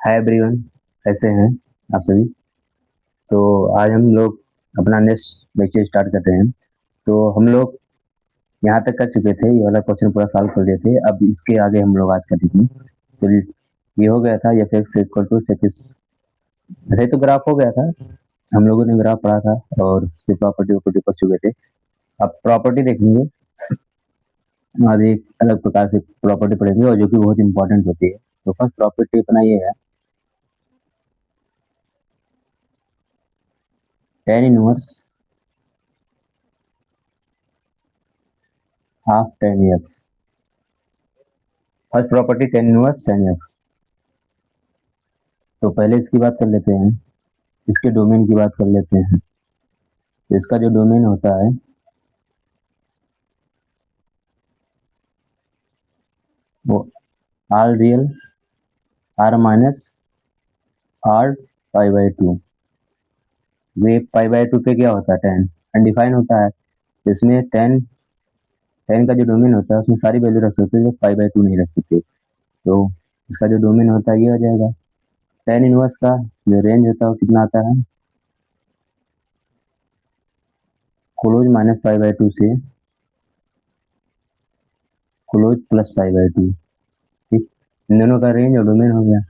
Hi everyone, कैसे हैं आप सभी। तो आज हम लोग अपना नेक्स्ट लेक्चर स्टार्ट करते हैं। तो हम लोग यहाँ तक कर चुके थे, ये वाला क्वेश्चन पूरा सॉल्व कर लिए थे। अब इसके आगे हम लोग आज करेंगे। तो ये हो गया था एफ एक्स इक्वल टू सेक इस, ऐसे ही तो ग्राफ हो गया था। हम लोगों ने ग्राफ पढ़ा था और उसकी प्रॉपर्टी वॉपर्टी पढ़ चुके थे। अब प्रॉपर्टी देखेंगे, आज एक अलग प्रकार से प्रॉपर्टी पढ़ेंगे और जो कि बहुत इंपॉर्टेंट होती है। तो फर्स्ट प्रॉपर्टी अपना ये है, tan inverse half ten x. First property tan inverse tan x. तो पहले इसकी बात कर लेते हैं, इसके डोमेन की बात कर लेते हैं। तो इसका जो डोमेन होता है वो R real R minus R pi by two. वे पाई बाई टू पे क्या होता है, टेन अनडिफाइन होता है। तो इसमें टेन टेन का जो डोमेन होता है उसमें सारी वैल्यू रख सकते हैं, जो पाई बाई टू नहीं रख सकते। तो इसका जो डोमेन होता है ये हो जाएगा। टेन इनवर्स का जो रेंज होता है वो कितना आता है, close minus pi by two से close plus pi by two. ठीक, इन दोनों का रेंज और डोमेन हो गया।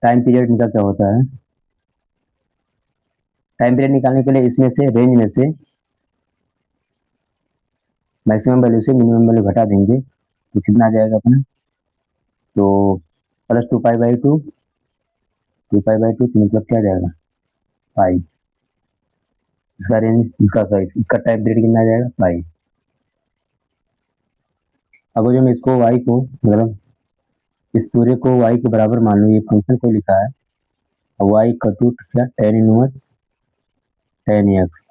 टाइम पीरियड इनका क्या होता है, टाइम पीरियड निकालने के लिए इसमें से रेंज में से मैक्सिमम वैल्यू से मिनिमम वैल्यू घटा देंगे तो कितना आ जाएगा अपना, तो plus two pi by to मतलब क्या जाएगा, पाई। इसका रेंज, इसका सॉरी इसका टाइम पीरियड कितना आ जाएगा, पाई। अगर जो मैं इसको वाई को मतलब इस पूरे को वाई के बराबर मान लूँ, ये फंक्शन को लिखा है वाई का टू क्या, टेन इनवर्स टेन एक्स।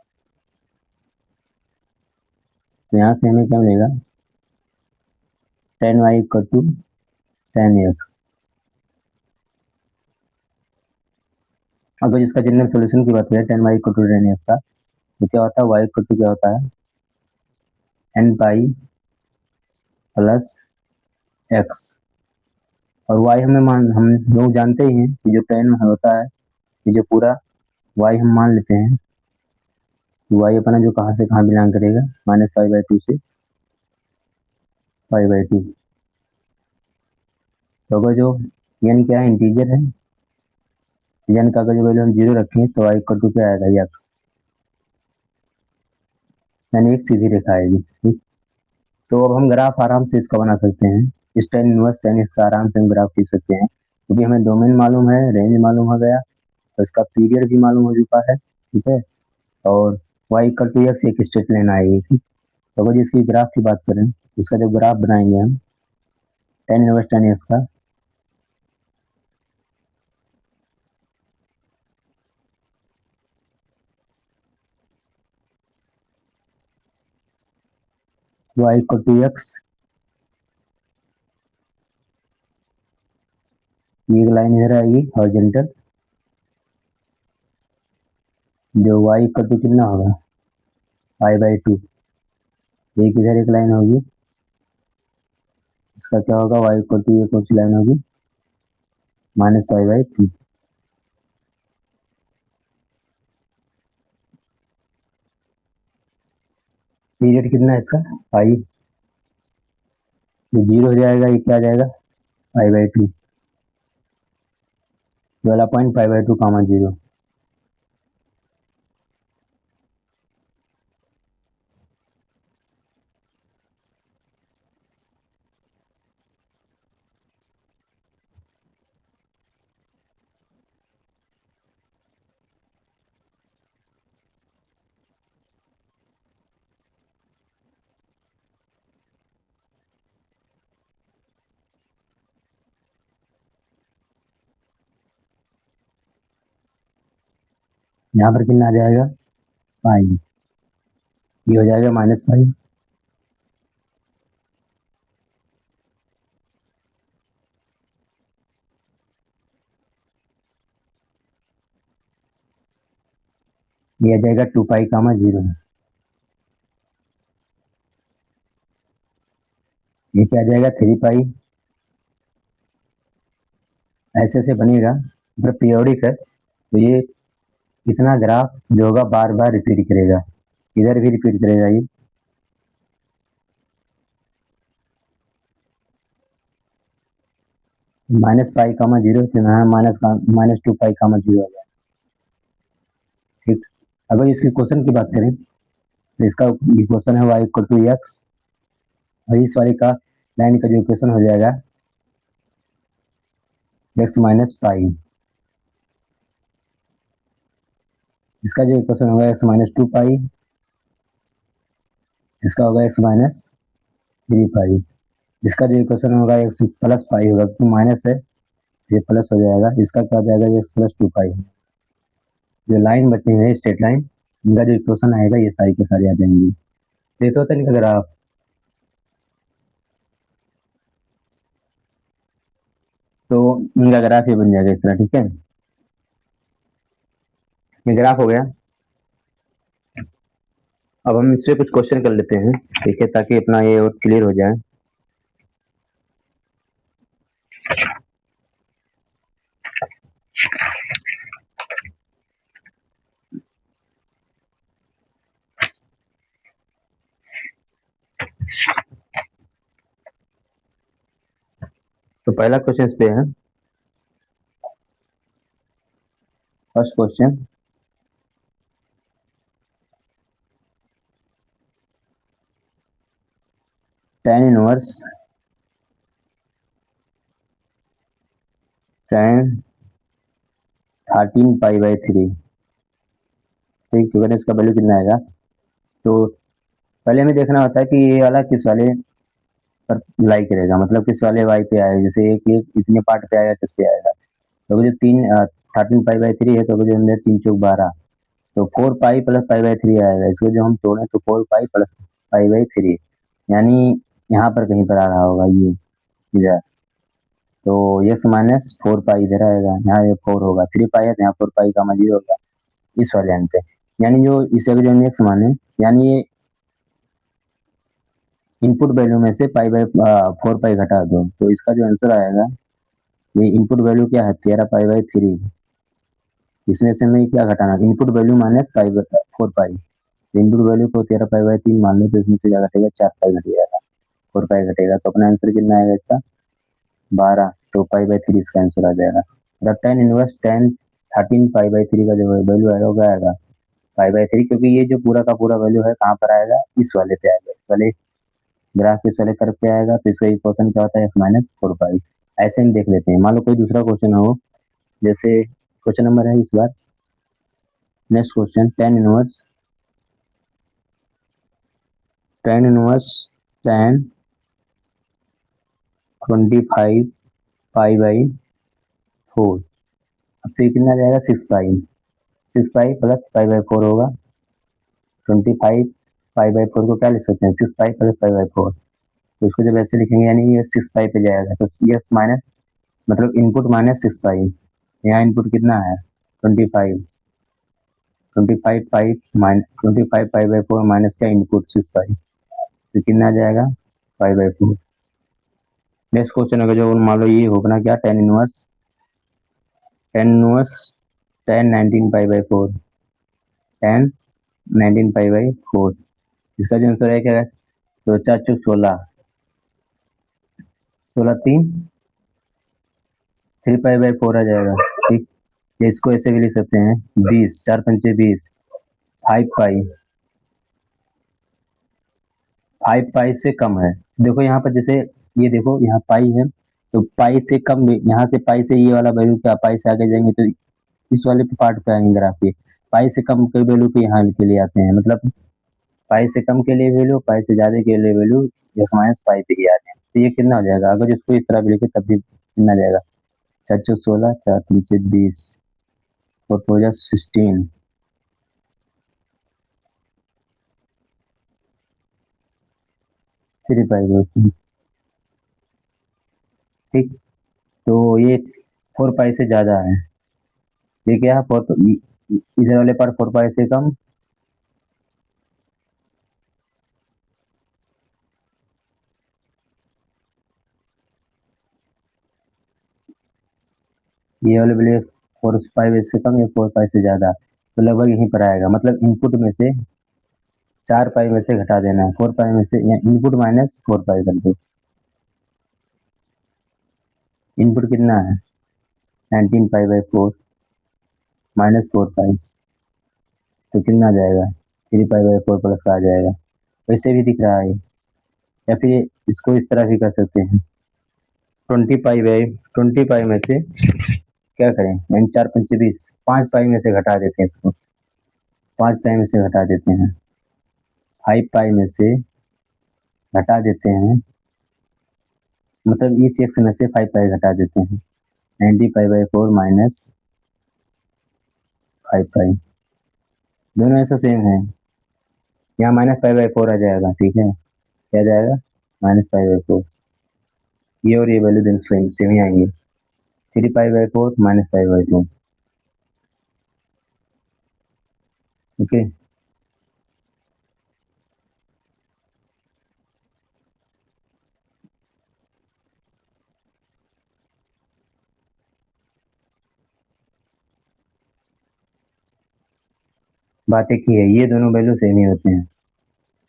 तो यहाँ से हमें क्या मिलेगा, टेन वाई का टू टेन एक्स। अगर इसका जनरल सोल्यूशन की बात करें टेन वाई का टू टेन एक्स का, तो क्या होता है, वाई का टू क्या होता है, एन पाई प्लस एक्स। और वाई हम लोग जानते ही हैं कि जो टेन होता है, ये जो पूरा वाई हम मान लेते हैं कि वाई अपना जो कहाँ से कहाँ बिलोंग करेगा, माइनस फाइव बाई टू से फाइव बाई टू। तो अगर जो एन क्या है, इंटीजर है, एन का अगर जो वैल्यू हम जीरो रखें तो वाई इक्वल टू क्या आएगा, एक्स, यानी एक सीधी रेखा आएगी। ठीक, तो अब हम ग्राफ आराम से इसका बना सकते हैं। इस टेन इनवर्स टेन एक्स का आराम से हम ग्राफ खींच सकते हैं, क्योंकि हमें डोमेन मालूम है, रेंज मालूम हो गया, तो इसका पीरियड भी मालूम हो चुका है। ठीक है, और वाई इक्वल टू एक्स एक स्ट्रेट लाइन आएगी। ठीक, तो अगर इसकी ग्राफ की बात करें, इसका जब ग्राफ बनाएंगे हम टेन इनवर्स टेन एक्स का, वाई इक्वल टू एक्स, ये एक लाइन इधर आएगी हॉरिजॉन्टल, जो वाई इक्वल टू कितना होगा, पाई बाई टू। एक इधर एक लाइन होगी, इसका क्या होगा, वाई इक्वल टू ये कौन सी लाइन होगी, minus pi by to. Period कितना है इसका, पाई। ये जीरो हो जाएगा, ये क्या आ जाएगा, पाई बाई टू। वाला point pi by two comma zero. यहाँ पर कितना आ जाएगा, पाई। ये हो जाएगा माइनस पाई। ये आ जाएगा टू पाई कामा जीरो। ये क्या आ जाएगा 3 पाई, ऐसे ऐसे बनेगा, मतलब पीरियोडिक है तो ये इतना ग्राफ जो होगा बार बार रिपीट करेगा, इधर भी रिपीट करेगा ये, -पाई, 0 से यहाँ -2 पाई, 0 आ जाएगा। ठीक, अगर इसकी क्वेश्चन की बात करें तो इसका इक्वेशन है y=x, और इस वाले का लाइन का जो इक्वेशन हो जाएगा x-पाई, इसका जो इक्वेशन होगा x-2 पाई, इसका होगा x-3 पाई, इसका जो इक्वेशन होगा x+पाई होगा, तो माइनस है ये प्लस हो जाएगा, इसका क्या हो जाएगा x+2 पाई। जो लाइन बचे हुए हैं स्ट्रेट लाइन, इनका जो इक्वेशन आएगा ये सारी के सारे आ जाएंगे। देखो तो इनका ग्राफ, तो इनका ग्राफ ये बन जाएगा इस तरह। ठीक है, ये ग्राफ हो गया। अब हम इससे कुछ क्वेश्चन कर लेते हैं, ठीक है, ताकि अपना ये और क्लियर हो जाए। तो पहला क्वेश्चन इस पे है, first question, tan inverse tan 13 पाई/3, ठीक, तो इसका वैल्यू कितना आएगा। तो पहले हमें देखना होता है कि ये वाला किस वाले पर लाई करेगा, मतलब किस वाले वाई पे आएगा, जैसे एक एक इतने पार्ट पे आएगा, किस पे आएगा। तो जो 13 पाई/3 है, तो जो अंदर 3×4 = 12, तो 4 पाई + पाई/3 आएगा। इसको जो हम तोड़ें तो 4 पाई + पाई/3, यानी यहाँ पर कहीं पर आ रहा होगा ये इधर, तो x-4 पाई इधर आएगा, यहाँ ये 4 होगा, 3 पाई है तो यहाँ 4 पाई, 0 होगा इस वाले एंड पे। यानी जो इसे जो हम x माने, यानी ये इनपुट वैल्यू में से 4 पाई घटा दो, तो इसका जो आंसर आएगा, ये इनपुट वैल्यू क्या है 13 पाई/3, इसमें से हमें क्या घटाना, इनपुट वैल्यू -4 पाई, इनपुट वैल्यू को 13 पाई/3 मान लो, तो इसमें से क्या घटेगा 4 पाई घट जाएगा, 4 पाई घटेगा, तो अपना आंसर कितना आएगा इसका 12, तो पाई/3 इसका आंसर आ जाएगा। मतलब tan इनवर्स tan 13 पाई/3 का जो वैल्यू आएगा वो क्या आएगा पाई/3, क्योंकि ये जो पूरा का पूरा वैल्यू है कहाँ पर आएगा, इस वाले पे आएगा, इस वाले ग्राफ के इस वाले कर्व पे आएगा, तो इसका इक्वेशन क्या होता है x-4 पाई। ऐसे हम देख लेते हैं, मान लो कोई दूसरा क्वेश्चन हो, जैसे क्वेश्चन नंबर है इस बार, नेक्स्ट क्वेश्चन, tan 25 पाई/4, अब तो ये कितना आ जाएगा 6 पाई, 6 पाई + पाई/4 होगा, 25 पाई/4 को क्या लिख सकते हैं 6 पाई + पाई/4, तो इसको जब ऐसे लिखेंगे यानी ये 6 पाई पे जाएगा, तो ये माइनस, मतलब इनपुट -6 पाई, यहाँ इनपुट कितना है 25, 25 पाई/4 माइनस का इनपुट 6 पाई, तो कितना आ जाएगा पाई/4। नेक्स्ट क्वेश्चन अगर जो मान लो ये होगा ना क्या, tan 19 पाई/4, tan 19 पाई/4, इसका जो आंसर है क्या है, तो 4×16, 16×3 3 पाई/4 आ जाएगा। ठीक, इसको ऐसे भी लिख सकते हैं 20, 4×5 = 20, 5 पाई, 5 पाई से कम है। देखो यहाँ पर जैसे ये देखो यहाँ पाई है, तो पाई से कम, यहाँ से पाई से ये वाला वैल्यू क्या, पाई से आगे जाएंगे तो इस वाले पार्ट पे आएंगे ग्राफ के, पाई से कम के वैल्यू पे यहाँ के लिए आते हैं, मतलब पाई से कम के लिए वैल्यू, पाई से ज्यादा के लिए वैल्यू x-पाई पे ही आते हैं। तो ये कितना हो जाएगा, अगर इसको इस तरह भी लिखे तब भी कितना आ जाएगा, 4×16, 4×3 = 20, 4×4 = 16, 3 पाई/4। ठीक, तो ये 4 पाई से ज्यादा है, ये क्या है इधर वाले पर 4 पाई से कम, ये वाले वैल्यू 4 पाई से कम या 4 पाई से ज़्यादा, तो लगभग यहीं पर आएगा। मतलब इनपुट में से 4 पाई में से घटा देना है, 4 पाई में से, या इनपुट माइनस 4 पाई कर दो। इनपुट कितना है 19 पाई/4 माइनस 4 पाई, तो कितना आ जाएगा 3 पाई/4 प्लस का आ जाएगा। वैसे भी दिख रहा है, या फिर इसको इस तरह भी कर सकते हैं, 20 पाई में से क्या करें, यानी 4×5 = 20, 5 पाई में से घटा देते हैं इसको, 5 पाई में से घटा देते हैं, 5 पाई में से घटा देते हैं, मतलब इस एक्स में से 5 पाई घटा देते हैं, 90 पाई/4 माइनस 5 पाई। दोनों ऐसा सेम है, यहाँ -पाई/4 आ जाएगा, ठीक है, क्या जाएगा -पाई/4। ये और ये वैल्यू दोनों सेम ही आएंगे, 3 पाई/4 माइनस पाई/2। ओके, बात एक ही है, ये दोनों वैल्यू सेम ही होते हैं,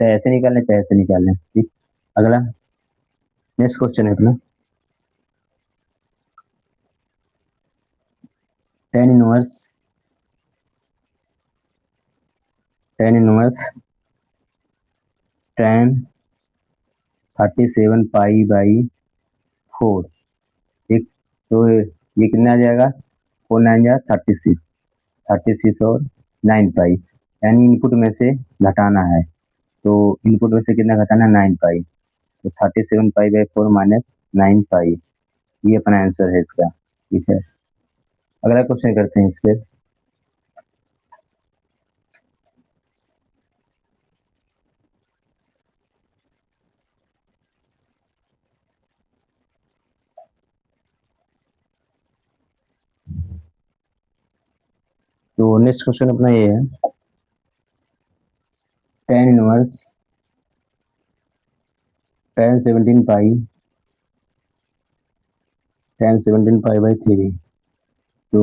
चाहे ऐसे निकालें चाहे ऐसे निकालें। ठीक, अगला नेक्स्ट क्वेश्चन है अपना, tan इनवर्स tan 37 पाई/4। ठीक, तो ये कितना आ जाएगा, 4 9 जा 36, 36 और 9 पाई, यानी इनपुट में से घटाना है, तो इनपुट में से कितना घटाना है 9 पाई, तो 37 पाई/4 माइनस 9 पाई, ये अपना आंसर है इसका। ठीक है, अगला क्वेश्चन करते हैं इस पर। तो नेक्स्ट क्वेश्चन अपना ये है, tan इनवर्स tan 17 पाई/3। तो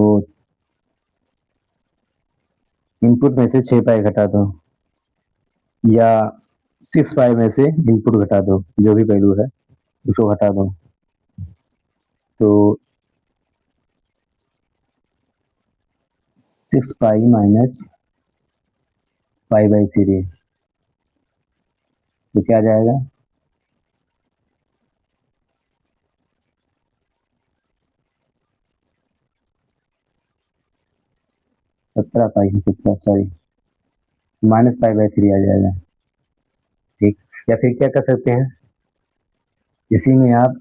इनपुट में से 6 पाई घटा दो, या 6 पाई में से इनपुट घटा दो, जो भी वैल्यू है उसको घटा दो। तो 6 पाई माइनस पाई/3, तो क्या जाएगा 17 पाई, 17 सॉरी, माइनस पाई/3 आ जाएगा। ठीक, या फिर क्या कर सकते हैं, इसी में आप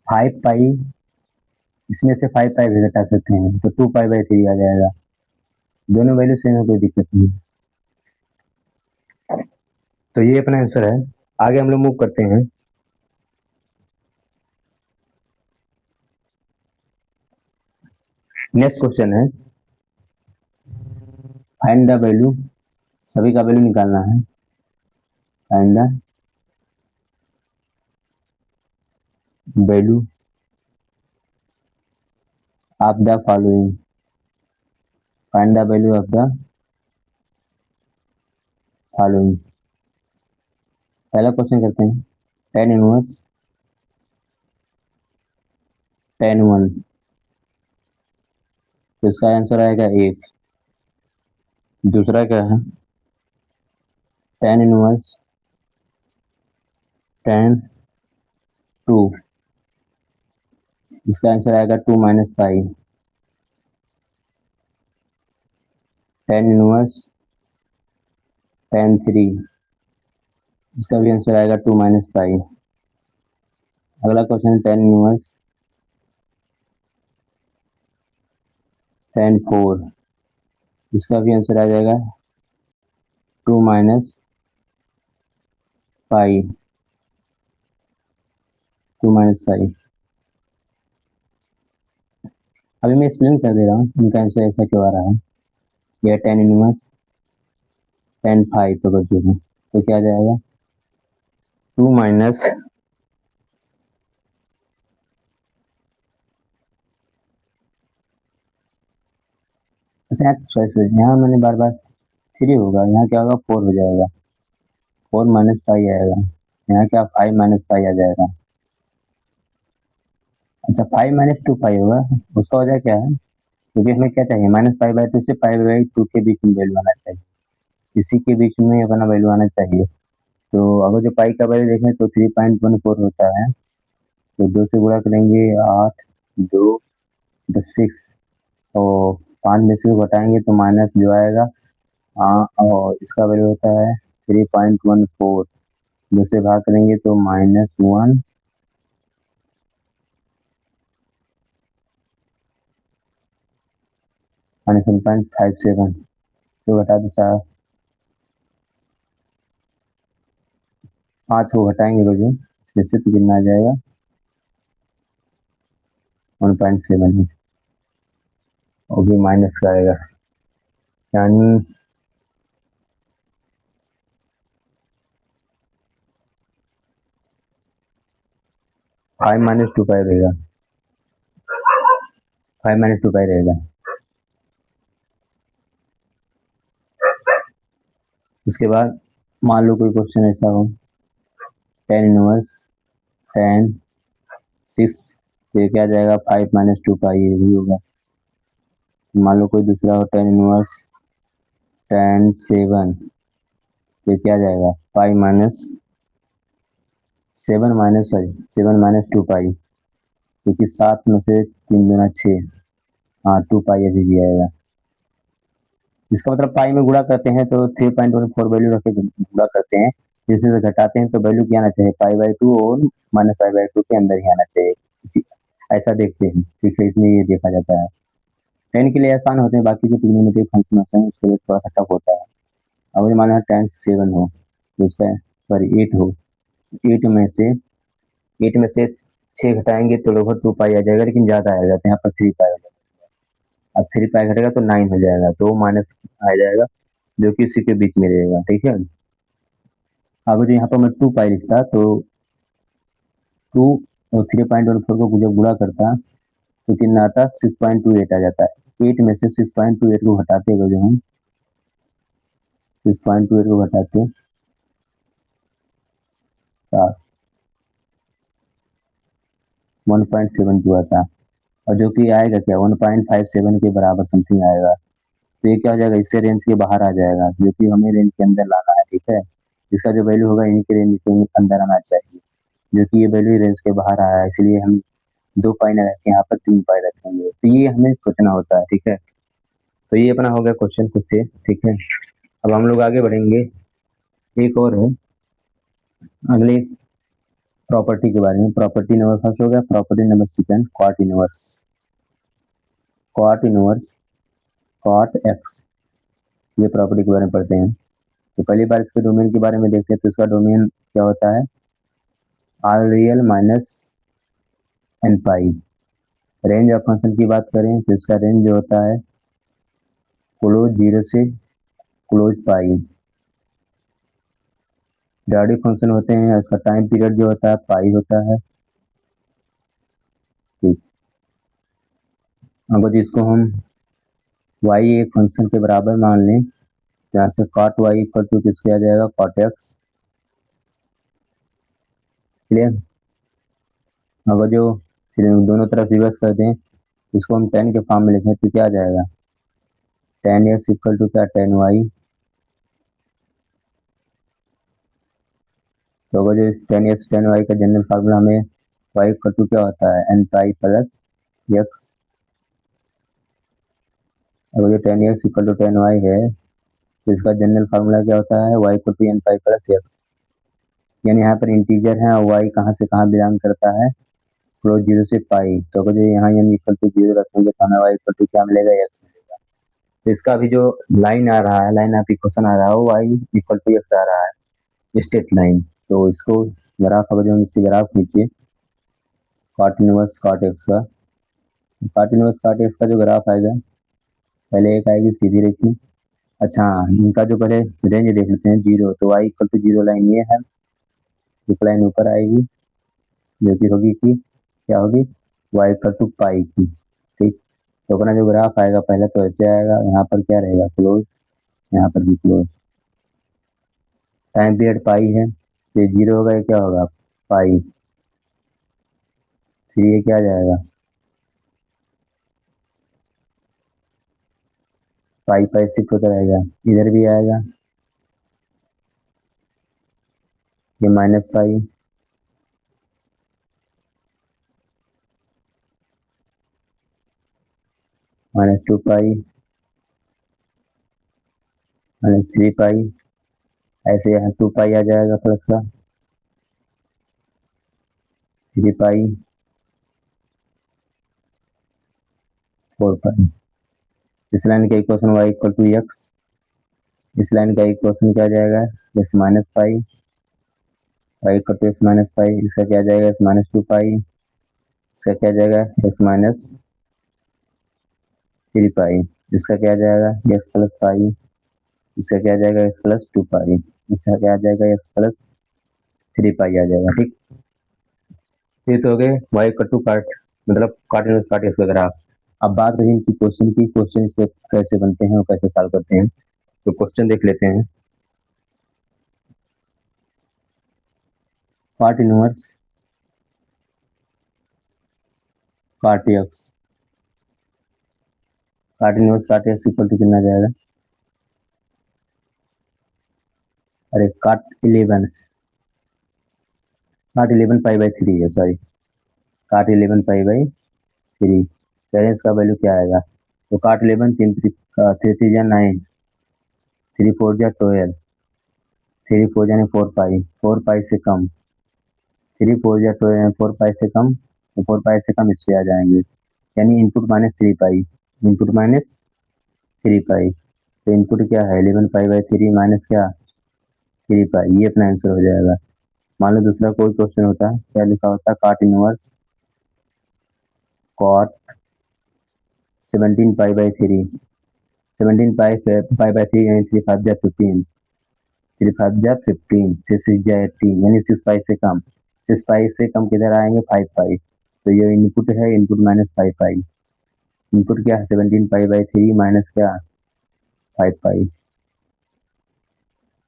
5 पाई, इसमें से 5 पाई भी घटा सकते हैं, तो 2 पाई/3 आ जाएगा। दोनों वैल्यू सेम है, कोई दिक्कत नहीं। तो ये अपना आंसर है। आगे हम लोग मूव करते हैं। नेक्स्ट क्वेश्चन है, फाइंड द वैल्यू, सभी का वैल्यू निकालना है। Find the value of the following, find the value of the following. पहला क्वेश्चन करते हैं, tan इनवर्स tan 1, तो इसका आंसर आएगा 8। दूसरा क्या है, tan इनवर्स tan 2, इसका आंसर आएगा 2 minus pi. tan inverse tan 3, इसका भी आंसर आएगा 2 माइनस पाई। अगला क्वेश्चन है tan इनवर्स tan 4, इसका भी आंसर आ जाएगा 2 माइनस पाई, 2 माइनस पाई। अभी मैं एक्सप्लेन कर दे रहा हूँ इनका आंसर ऐसा क्यों आ रहा है। यह tan इनवर्स tan 5 अगर जो है, तो क्या आ जाएगा 2 माइनस अच्छा यहाँ मैंने बार बार 3 होगा, यहाँ क्या होगा 4 हो जाएगा, 4 माइनस पाई आएगा, यहाँ क्या 5 माइनस पाई आ जाएगा। अच्छा 5 माइनस 2 पाई होगा, उसका वजह क्या है, क्योंकि हमें क्या चाहिए -पाई/2 से पाई/2 के बीच में वैल्यू आना चाहिए, इसी के बीच में अपना वैल्यू आना चाहिए। तो अगर जो पाई का वैल्यू देखें तो 3.14 होता है, तो 2 से गुणा करेंगे 8, 2, 6 और 5 में से घटाएंगे तो माइनस जो आएगा, और इसका वैल्यू होता है 3.14, 2 से भाग करेंगे तो -1, -1.57, तो घटा दो 4, 5 को घटाएंगे रोजो इससे तो कितना आ जाएगा 1.7, और भी माइनस का आएगा, यानी 5 माइनस 2 पाई रहेगा, 5 माइनस 2 पाई रहेगा। उसके बाद मान लो कोई क्वेश्चन ऐसा हो, tan इनवर्स tan 6, तो ये क्या आ जाएगा 5 माइनस 2 पाई, ये भी होगा। मान लो कोई दूसरा हो tan इनवर्स tan 7, तो ये क्या आ जाएगा 5 माइनस 7 माइनस 2 पाई, क्योंकि 7 में से 3 दूना 6, हाँ 2 पाई अभी भी आएगा। इसका मतलब पाई में गुणा करते हैं तो 3.14 वैल्यू रख के गुणा करते हैं, जिसमें से घटाते हैं तो वैल्यू क्या आना चाहिए पाई/2 और -पाई/2 के अंदर ही आना चाहिए, ऐसा देखते हैं, ठीक है, इसमें ये देखा जाता है। 10 के लिए आसान होते हैं, बाकी जो ट्रिग्नोमेट्रिक फंक्शन होते हैं उसके लिए थोड़ा सा टफ होता है। अब ये माना tan 7 हो, तो उसका सॉरी 8 हो, 8 में से 6 घटाएंगे तो लगभग 2 पाई आ जाएगा, लेकिन ज़्यादा आएगा तो यहाँ पर 3 पाई आ जाएगा। अब 3 पाई घटेगा तो 9 हो जाएगा, तो वो माइनस आ जाएगा, जो कि इसी के बीच में रहेगा, ठीक है। अगर यहाँ पर मैं 2 पाई लिखता तो 2 और 3.14 को जब गुणा करता तो कितना आता 6.28 आ जाता है। 8 में से 6.28 को घटाते अगर जो हम 6.28 को घटाते 1.72 आता, और जो कि आएगा क्या 1.57 के बराबर समथिंग आएगा, तो ये क्या हो जाएगा इससे रेंज के बाहर आ जाएगा, जो कि हमें रेंज के अंदर लाना है, ठीक है। इसका जो वैल्यू होगा इन्हीं के रेंज के अंदर आना चाहिए, जो कि ये वैल्यू रेंज के बाहर आया है, इसलिए हम 2 पाई ना रख के यहाँ पर 3 पाई रखेंगे, तो ये हमें सोचना होता है, ठीक है। तो ये अपना हो गया क्वेश्चन कुछ से, ठीक है। अब हम लोग आगे बढ़ेंगे, एक और है अगले प्रॉपर्टी के बारे में। प्रॉपर्टी नंबर फर्स्ट हो गया, property number second क्वाट inverse cot x, ये प्रॉपर्टी के बारे में पढ़ते हैं। तो पहली बार इसके डोमेन के बारे में देखते हैं, तो इसका डोमेन क्या होता है R real minus n pi. Range of function की बात करें तो इसका रेंज जो होता है क्लोज 0 से क्लोज पाई। डायरेक्ट फंक्शन होते हैं, इसका टाइम पीरियड जो होता है पाई होता है, ठीक। अगर इसको हम y एक फंक्शन के बराबर मान लें, यहाँ से cot y इक्वल टू किसके आ जाएगा cot x, क्लियर। अगर जो फिर दोनों तरफ रिवर्स कर दें, इसको हम tan के फॉर्म में लिखें तो क्या आ जाएगा tan x इक्वल टू क्या tan y। तो अगर जो tan x tan y का जनरल फार्मूला हमें y इक्वल टू क्या होता है n पाई प्लस x। अगर जो tan x equal to tan y है तो इसका जनरल फार्मूला क्या होता है y equal to n pi plus x। यानी यहाँ पर इंटीजर है और y कहाँ से कहाँ बिलोंग करता है क्लोज 0 से पाई, तो अगर जो यहाँ n इक्वल टू 0 रखेंगे तो हमें y इक्वल टू क्या मिलेगा x मिलेगा। तो इसका अभी जो लाइन आ रहा है, लाइन ऑफ इक्वेशन आ रहा है वो y इक्वल टू x आ रहा है, स्ट्रेट लाइन। तो इसको ग्राफ अगर जो हम इसकी ग्राफ खींचिए कॉट इनवर्स कॉट एक्स का, कॉट इनवर्स कॉट एक्स का जो ग्राफ आएगा पहले एक आएगी सीधी रेखी। अच्छा इनका जो पहले रेंज देख लेते हैं 0, तो y इक्वल टू 0 लाइन ये है, एक लाइन ऊपर आएगी जो कि होगी कि क्या होगी y इक्वल टू पाई की, ठीक। तो अपना जो ग्राफ आएगा पहले तो ऐसे आएगा, यहाँ पर क्या रहेगा क्लोज, यहाँ पर भी क्लोज। टाइम पीरियड पाई है तो ये 0 होगा, ये क्या होगा पाई, फिर ये क्या आ जाएगा पाई पाई शिफ्ट होता रहेगा, इधर भी आएगा ये माइनस पाई, -2 पाई, -3 पाई, ऐसे यहाँ 2 पाई आ जाएगा प्लस का, 3 पाई, 4 पाई। इस लाइन का equation y equal to x, इस लाइन का इक्वेशन क्या आ जाएगा x minus pi, y equal to x minus pi, इसका क्या आ जाएगा एक्स माइनस 2 पाई, इसका क्या आ जाएगा एक्स माइनस 3 पाई, इसका क्या आ जाएगा एक्स प्लस पाई, इसका क्या आ जाएगा एक्स प्लस 2 पाई, इसका क्या आ जाएगा एक्स प्लस 3 पाई आ जाएगा। ठीक, ये तो हो गए वाई इक्वल टू काट मतलब काट इनवर्स काट एक्स वगैरह। अब बात रही इनकी क्वेश्चन की, क्वेश्चन इसके कैसे बनते हैं और कैसे सॉल्व करते हैं, तो क्वेश्चन देख लेते हैं। काट इनवर्स काट एक्स, काट इनवर्स काट एक्स इक्वल टू कितना जाएगा, अरे काट 11 पाई बाई 3 है, सॉरी काट 11 पाई बाई 3, पेरेंट्स का वैल्यू क्या आएगा, तो काट 11 3 जा 9, 3 4 जा 12, 3 4 जाने 4 पाई, 4 पाई से कम, 3 4 जा 12 4 पाई से कम, तो 4 पाई से कम इससे आ जाएंगे, यानी इनपुट -3 पाई, इनपुट -3 पाई, तो इनपुट क्या है 11 पाई बाई 3 माइनस क्या 3 पाई, ये अपना आंसर हो जाएगा। मान लो दूसरा कोई क्वेश्चन होता है, क्या लिखा होता है cot inverse cot 17 pi by 3, 17 pi by 3 यानी 3 5 जा 15, 3 5 जा 15, 3 6 जा 18 यानी 6 पाई से कम, 6 पाई से कम किधर आएंगे 5 पाई, तो ये इनपुट है इनपुट -5 पाई, इनपुट क्या है 17 पाई बाई 3 माइनस क्या 5 पाई,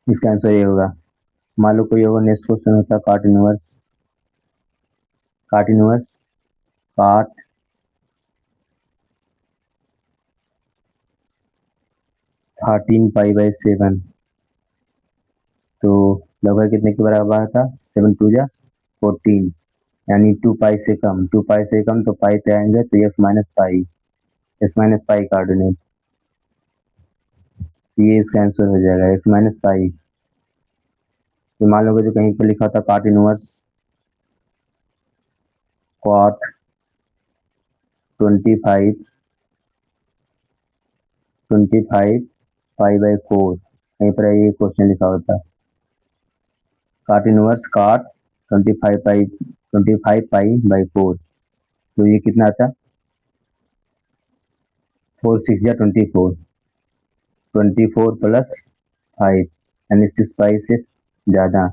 इसका आंसर ये होगा। मान लो कोई होगा नेक्स्ट क्वेश्चन होता है काट इनवर्स काट 13 पाई बाई 7, तो लगभग कितने के बराबर था 7 2 जा 14, यानी 2 पाई से कम, 2 पाई से कम तो पाई पे आएंगे तो एक्स माइनस पाई का ऑर्डिनेट, ये इसका आंसर हो जाएगा एक्स माइनस पाई। तो मान लो जो कहीं पर लिखा था काट इनवर्स कॉट 25 पाई बाई 4, कहीं पर ये क्वेश्चन लिखा होता है काट इनवर्स काट 25 पाई बाई 4, तो ये कितना आता 4 6 जा 24, 24 प्लस 5 यानी 6 पाई से ज़्यादा,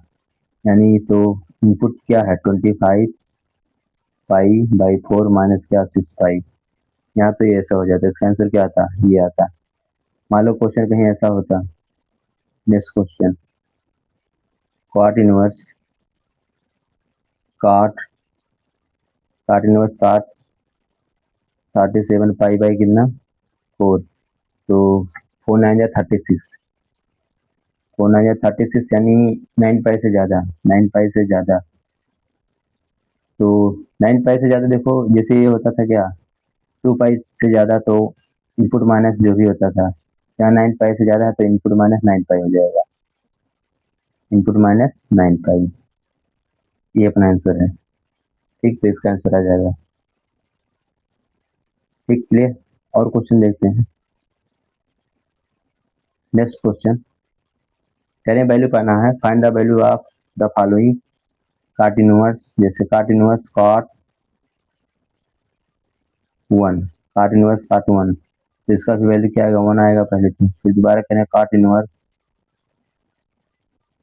यानी तो इनपुट क्या है 25 पाई बाई 4 माइनस क्या 6 पाई, यहाँ तो ये ऐसा हो जाता है, इसका आंसर क्या आता ये आता। मान लो क्वेश्चन कहीं ऐसा होता, नेक्स्ट क्वेश्चन काट इनवर्स काट इनवर्स काट 37 पाई बाई कितना 4, तो 4 9 जा 36, 4 9 जा 36 यानी 9 पाई से ज़्यादा, 9 पाई से ज़्यादा, तो 9 पाई से ज़्यादा देखो जैसे ये होता था क्या 2 पाई से ज़्यादा तो इनपुट माइनस जो भी होता था, यहाँ 9 पाई से ज़्यादा है तो इनपुट -9 पाई हो जाएगा, इनपुट -9 पाई, ये अपना आंसर है। ठीक, तो इसका आंसर आ जाएगा। ठीक, क्लियर। और क्वेश्चन देखते हैं। नेक्स्ट क्वेश्चन कह रहे हैं वैल्यू पाना है, find the value of the following काट इनवर्स, जैसे काट इनवर्स कॉट 1, काट इनवर्स काट 1, तो इसका भी वैल्यू क्या आएगा 1 आएगा पहले तो, फिर दोबारा कह रहे हैं काट इनवर्स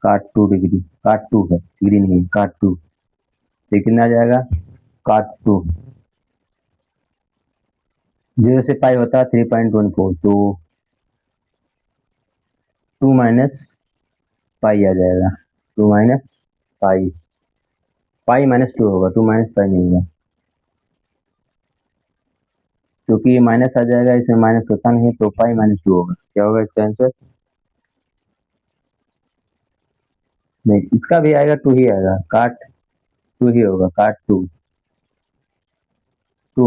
काट 2 डिग्री, काट 2 है डिग्री नहीं काट 2, तो कितना आ जाएगा काट 2, 0 से पाई होता है 3.14, तो 2 माइनस पाई आ जाएगा, 2 माइनस पाई, पाई माइनस 2 होगा, 2 माइनस पाई नहीं होगा, क्योंकि ये माइनस आ जाएगा, इसमें माइनस होता नहीं, तो पाई माइनस 2 होगा। क्या होगा इसका आंसर? नहीं, इसका भी आएगा 2 ही आएगा, काट 2 ही होगा, काट 2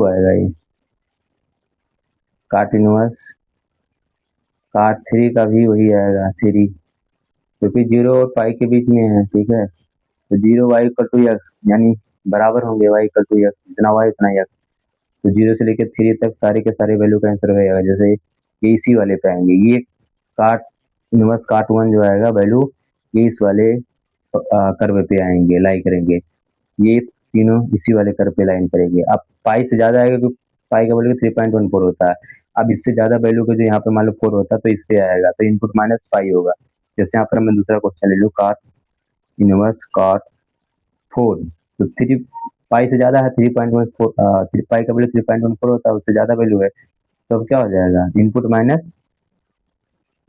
आएगा ये, काट इनवर्स काट 3 का भी वही आएगा 3, क्योंकि 0 और पाई के बीच में है, ठीक है। तो 0 वाई इक्वल टू एक्स, यानी बराबर होंगे वाई इक्वल टू एक्स, जितना वाई उतना एक्स। तो 0 से लेकर 3 तक सारे के सारे वैल्यू का आंसर रहेगा। जैसे ये इसी वाले पे आएंगे, ये काट इनवर्स काट 1 जो आएगा वैल्यू, ये इस वाले कर्व पे आएंगे, लाई करेंगे, ये तीनों इसी वाले कर्व पे लाइन करेंगे। अब पाई से ज्यादा आएगा, क्योंकि पाई का वैल्यू 3.14 होता है। अब इससे ज्यादा वैल्यू का जो यहाँ पे मान लो 4 होता है, तो इस पे आएगा, तो इनपुट माइनस पाई होगा। जैसे यहाँ पर मैं दूसरा क्वेश्चन ले लूँ, काट इनवर्स काट 4, तो 3 पाई से ज्यादा है, 3.14, पाई का वैल्यू 3.14 होता है, उससे ज्यादा वैल्यू है, तो अब क्या हो जाएगा, इनपुट माइनस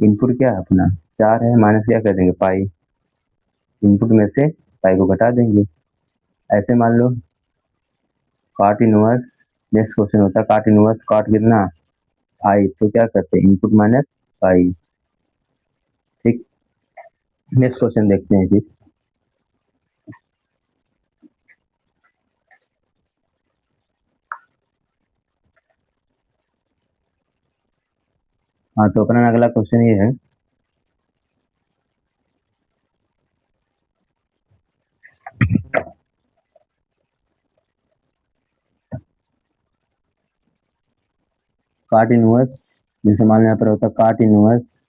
इनपुट क्या है अपना 4 है, माइनस क्या कर देंगे पाई, इनपुट में से पाई को घटा देंगे। ऐसे मान लो काट इनवर्स, नेक्स्ट क्वेश्चन होता है काट इनवर्स काट कितना 5, तो क्या करते हैं इनपुट माइनस 5। ठीक, नेक्स्ट क्वेश्चन देखते हैं फिर। हाँ, तो अपना अगला क्वेश्चन ये है, काट इनवर्स, जैसे मान लो यहाँ पर होता है काट इनवर्स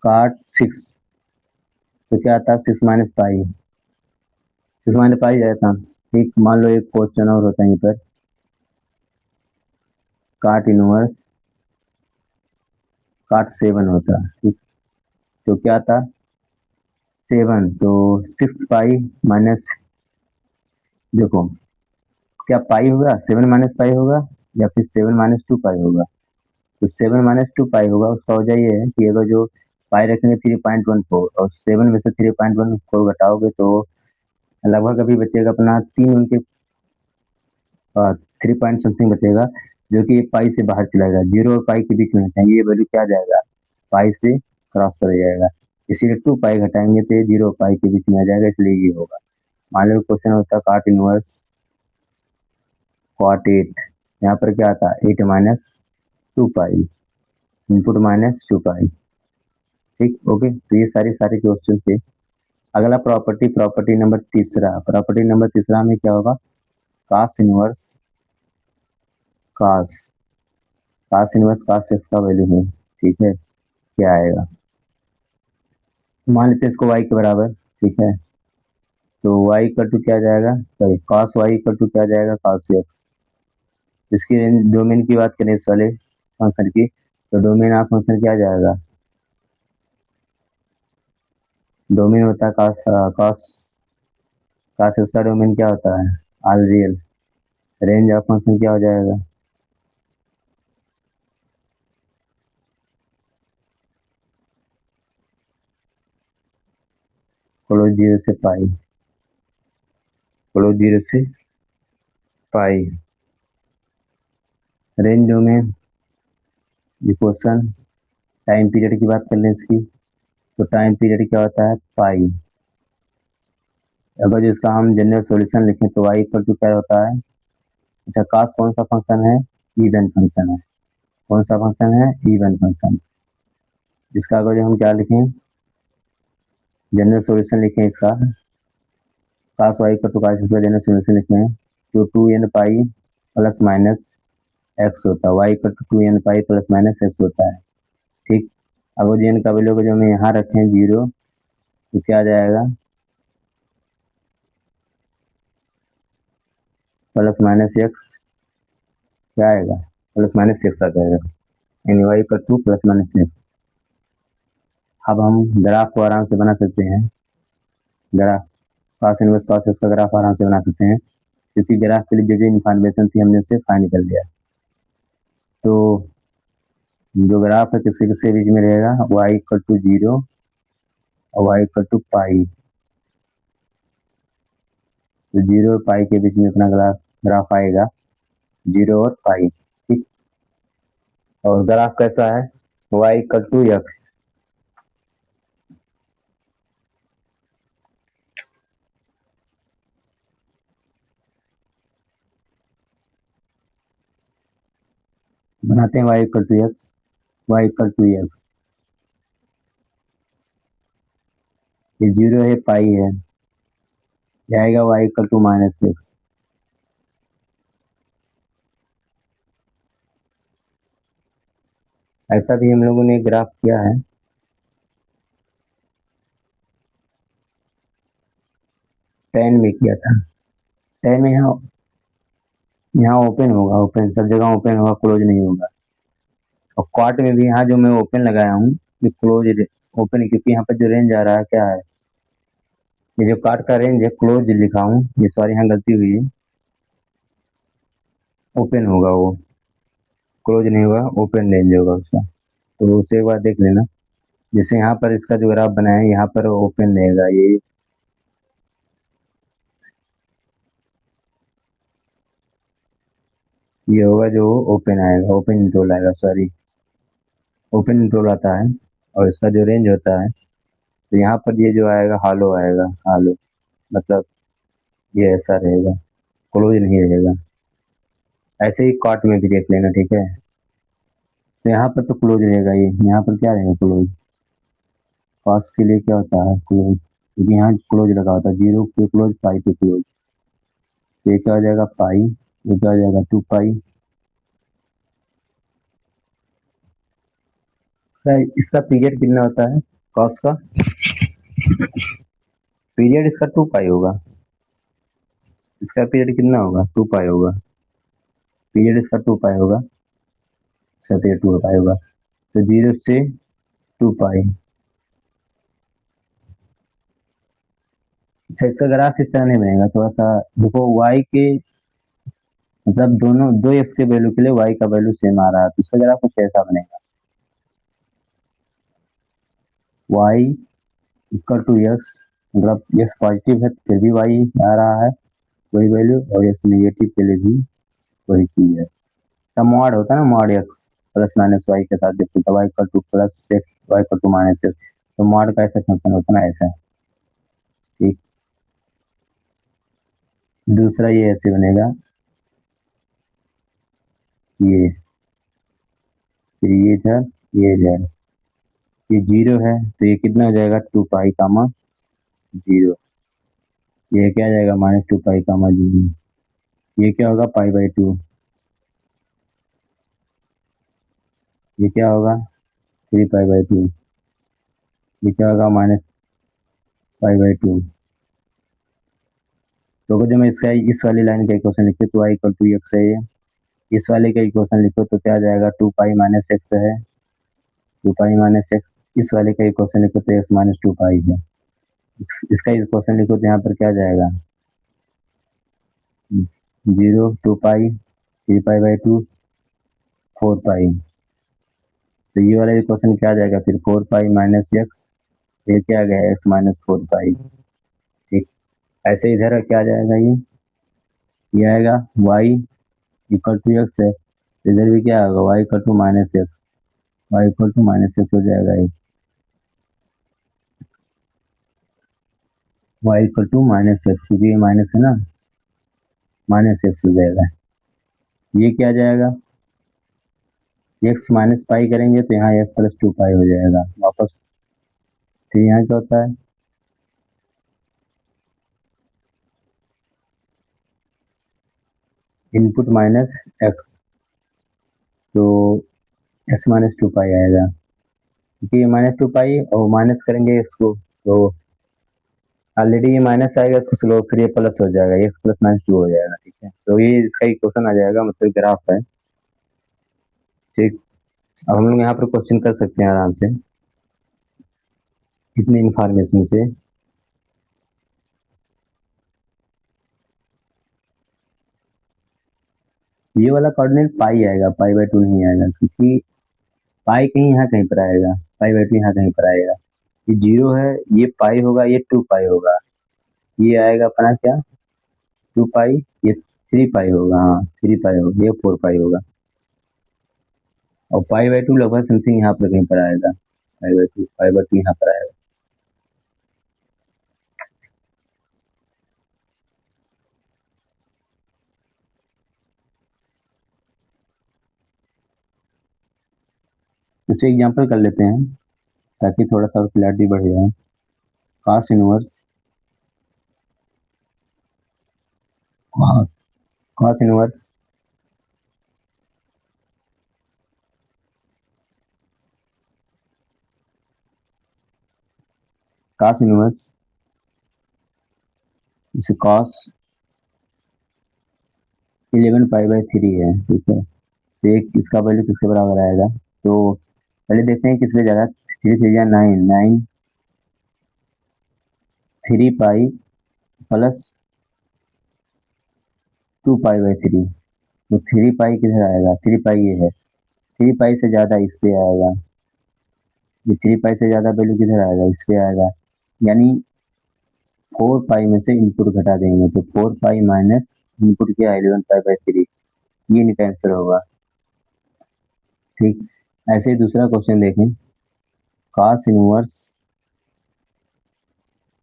काट 6, तो क्या आता है 6 माइनस पाई, 6 माइनस पाई जाता। ठीक, मान लो एक क्वेश्चन और होता है यहाँ पर, काट इनवर्स काट 7 होता है। ठीक, तो क्या था 7, तो 6 पाई माइनस, देखो क्या पाई होगा 7 माइनस पाई होगा, या फिर 7 माइनस 2 पाई होगा। तो 7 माइनस 2 पाई होगा, उसका वजह ये है कि अगर जो पाई रखेंगे 3.14 और 7 में से 3.14 घटाओगे, तो लगभग अभी बचेगा अपना 3 उनके 3 पॉइंट समथिंग बचेगा, जो कि पाई से बाहर चला जाएगा, 0 और पाई के बीच में हटाएंगे, ये वैल्यू क्या जाएगा, पाई से क्रॉस कर जाएगा, इसीलिए 2 पाई घटाएंगे तो ये 0 पाई के बीच में आ जाएगा, इसलिए ये होगा। मान लो क्वेश्चन होता है काट इनवर्स कॉट 8, यहाँ पर क्या आता है 8 माइनस 2 पाई, इनपुट माइनस 2 पाई। ठीक, ओके, तो ये सारे सारे क्वेश्चन थे। अगला प्रॉपर्टी, प्रॉपर्टी नंबर तीसरा में क्या होगा, कास इनवर्स कास कास इनवर्स कास एक्स का वैल्यू है। ठीक है, क्या आएगा, मान लेते हैं इसको y के बराबर। ठीक है, तो y इक्वल टू क्या जाएगा, sorry cos y equal to क्या जाएगा cos x। इसकी डोमेन की बात करें इस वाले फंक्शन की, तो डोमेन ऑफ फंक्शन क्या जाएगा, डोमेन होता है cos cos x का डोमेन क्या होता है R real, range of function क्या हो जाएगा, क्लोज 0 से पाई, क्लोज 0 से pi, range domain equation, time period की बात कर लें इसकी, तो टाइम पीरियड क्या होता है पाई। अगर जो इसका हम जनरल सॉल्यूशन लिखें तो y इक्वल टू क्या होता है, अच्छा कास कौन सा फंक्शन है, इवन फंक्शन है, कौन सा फंक्शन है इवन फंक्शन। इसका अगर जो हम क्या लिखें, जनरल सॉल्यूशन लिखें इसका, कास वाई इक्वल टू कास इसका जनरल सॉल्यूशन लिखें, तो 2n pi plus minus x होता है, y equal to 2n pi plus minus x होता है। ठीक, अगर जो n का वैल्यू को जो हम यहाँ रखें 0, तो क्या आ जाएगा प्लस माइनस एक्स, क्या आएगा प्लस माइनस एक्स आ जाएगा, यानी y equal to plus minus x. अब हम ग्राफ को आराम से बना सकते हैं, graph cos inverse cos x का ग्राफ आराम से बना सकते हैं। क्योंकि ग्राफ के लिए जो जो इन्फॉर्मेशन थी हमने उसे फाइंड कर लिया। तो जो ग्राफ है किसके किसके बीच में रहेगा, y इक्वल टू 0 और y इक्वल टू पाई। तो 0 और पाई के बीच में अपना ग्राफ आएगा, 0 और पाई, ठीक। और ग्राफ कैसा है, y इक्वल टू एक्स। बनाते हैं y equal to x, y equal to x, ये 0 है, पाई है, ये आएगा y इक्वल टू -6। ऐसा भी हम लोगों ने ग्राफ किया है, 10 में किया था। 10 में यहाँ ओपन होगा, ओपन सब जगह ओपन होगा, क्लोज नहीं होगा। और क्वार्ट में भी यहाँ जो मैं ओपन लगाया हूँ, ये क्लोज ओपन है, क्योंकि यहाँ पर जो रेंज आ रहा है क्या है, ये जो कार्ड का रेंज है क्लोज लिखा हूँ, ये सॉरी यहाँ गलती हुई है, ओपन होगा वो, क्लोज नहीं होगा, ओपन रेंज होगा उसका। तो उसे एक बार देख लेना। जैसे यहाँ पर इसका जो ग्राफ बना है, यहाँ पर ओपन रहेगा, ये होगा जो ओपन आएगा, ओपन इंटरवल आएगा, सॉरी ओपन इंटरवल आता है। और इसका जो रेंज होता है, तो यहाँ पर ये जो आएगा हॉलो आएगा, हॉलो मतलब ये ऐसा रहेगा, क्लोज नहीं रहेगा। ऐसे ही कॉट में भी देख लेना, ठीक है। तो यहाँ पर तो क्लोज रहेगा, ये यहाँ पर क्या रहेगा, क्लोज। कॉस के लिए क्या होता है, क्लोज, क्योंकि यहाँ क्लोज लगा होता है, 0 पे क्लोज, पाई पे क्लोज। तो ये क्या हो जाएगा, पाई, ये क्या हो जाएगा, 2 पाई। इसका पीरियड कितना होता है, कॉस का पीरियड इसका 2 पाई होगा, इसका पीरियड कितना होगा, 2 पाई होगा, पीरियड इसका 2 पाई होगा, इसका पीरियड 2 पाई होगा। तो 0 से 2 पाई। अच्छा, इसका ग्राफ इस तरह नहीं बनेगा, थोड़ा सा देखो, y के मतलब दोनों दो एक्स के वैल्यू के लिए y का वैल्यू सेम आ रहा है, तो इसका ग्राफ कुछ ऐसा बनेगा, y इक्वल टू एक्स, मतलब एक्स पॉजिटिव है फिर भी y आ रहा है वही वैल्यू, और एक्स नेगेटिव के लिए भी वही चीज है। सब मॉड होता है ना, mod x plus minus y के साथ देखते हैं, y equal to plus x, y equal to minus x. तो मॉड का ऐसा फंक्शन होता है ना, ऐसा, ठीक। दूसरा ये ऐसे बनेगा, ये फिर ये इधर, ये इधर, ये 0 है, तो ये कितना हो जाएगा, 2 पाई कामा 0। ये क्या आ जाएगा, -2 पाई कामा 0। ये क्या होगा, पाई बाई 2। ये क्या होगा, 3 पाई बाई 2। ये क्या होगा, -पाई बाई 2। तो अगर जब मैं इसका इस वाली लाइन का इक्वेशन लिखे तो y इक्वल टू एक्स है ये, इस वाले का इक्वेशन लिखो तो क्या आ जाएगा, 2 पाई माइनस एक्स है, 2 पाई माइनस एक्स। इस वाले का इक्वेशन लिखो तो एक्स माइनस 2 पाई है। इसका इक्वेशन लिखो तो यहाँ पर क्या जाएगा, 0, 2 पाई, 3 पाई बाई 2, 4 पाई। तो ये वाला इक्वेशन क्या आ जाएगा फिर, 4 पाई माइनस एक्स, ये क्या आ गया, एक्स माइनस 4 पाई, ठीक। ऐसे इधर क्या आ जाएगा, ये आएगा y इक्वल टू एक्स है, इधर भी क्या होगा, y equal to minus x, y equal to -6 हो जाएगा, ये वाई इक्वल टू -6, क्योंकि ये माइनस है ना, -6 हो जाएगा। ये क्या आ जाएगा, एक्स माइनस पाई करेंगे तो यहाँ एक्स प्लस 2 पाई हो जाएगा वापस। फिर यहाँ क्या होता है, इनपुट माइनस एक्स, तो एक्स माइनस 2 पाई आएगा, क्योंकि ये -2 पाई और माइनस करेंगे एक्स को, तो ऑलरेडी ये माइनस आएगा, इसको स्लो फिर ये प्लस हो जाएगा, एक्स प्लस -2 हो जाएगा, ठीक है। तो ये इसका इक्वेशन आ जाएगा, मतलब ग्राफ है, ठीक। अब हम लोग यहाँ पर क्वेश्चन कर सकते हैं आराम से इतनी इंफॉर्मेशन से। ये वाला कोऑर्डिनेट पाई आएगा, पाई बाय 2 नहीं आएगा, क्योंकि पाई कहीं यहाँ कहीं पर आएगा, पाई बाय 2 यहाँ कहीं पर आएगा। ये 0 है, ये पाई होगा, ये 2 पाई होगा, ये आएगा अपना क्या 2 पाई, ये 3 पाई होगा, हाँ 3 पाई होगा, ये 4 पाई होगा, और पाई बाय 2 लगभग समथिंग यहाँ पर कहीं पर आएगा, पाई बाय 2 यहाँ पर आएगा। इसे एग्जाम्पल कर लेते हैं ताकि थोड़ा सा और क्लैरिटी बढ़ जाए। cos inverse cos inverse cos inverse इसे cos 11 पाई बाय 3 है, ठीक है। तो एक इसका वैल्यू किसके बराबर आएगा, तो पहले देखते हैं किसके ज़्यादा, 3 3 जा 9, 9 3 पाई प्लस 2 पाई बाय 3, तो 3 पाई किधर आएगा, 3 पाई ये है, 3 पाई से ज़्यादा इस पे आएगा, ये 3 पाई से ज़्यादा वैल्यू किधर आएगा, इस पे आएगा, यानी 4 पाई में से इनपुट घटा देंगे, तो 4 पाई माइनस इनपुट क्या 11 पाई बाय 3, ये इनका आंसर होगा, ठीक। ऐसे ही दूसरा क्वेश्चन देखें, cos inverse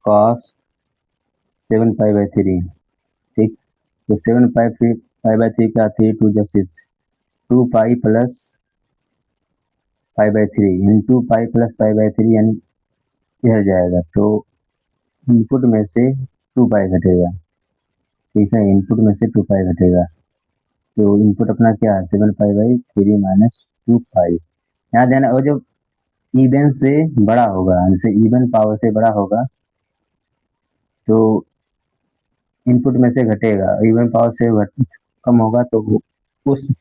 cos 7 pi by 3, ठीक। तो 7 पाई बाय 3 का 3 2 जा 6, 2 पाई प्लस पाई बाय 3, यानी 2 पाई प्लस पाई बाय 3, यानी इधर जाएगा, तो इनपुट में से 2 पाई घटेगा, ठीक है, इनपुट में से 2 पाई घटेगा, तो इनपुट अपना क्या है 7 पाई बाई 3 माइनस 2 पाई। यहाँ देना, और जो इवन से बड़ा होगा, जैसे इवन पावर से बड़ा होगा तो इनपुट में से घटेगा, इवन पावर से कम होगा तो उस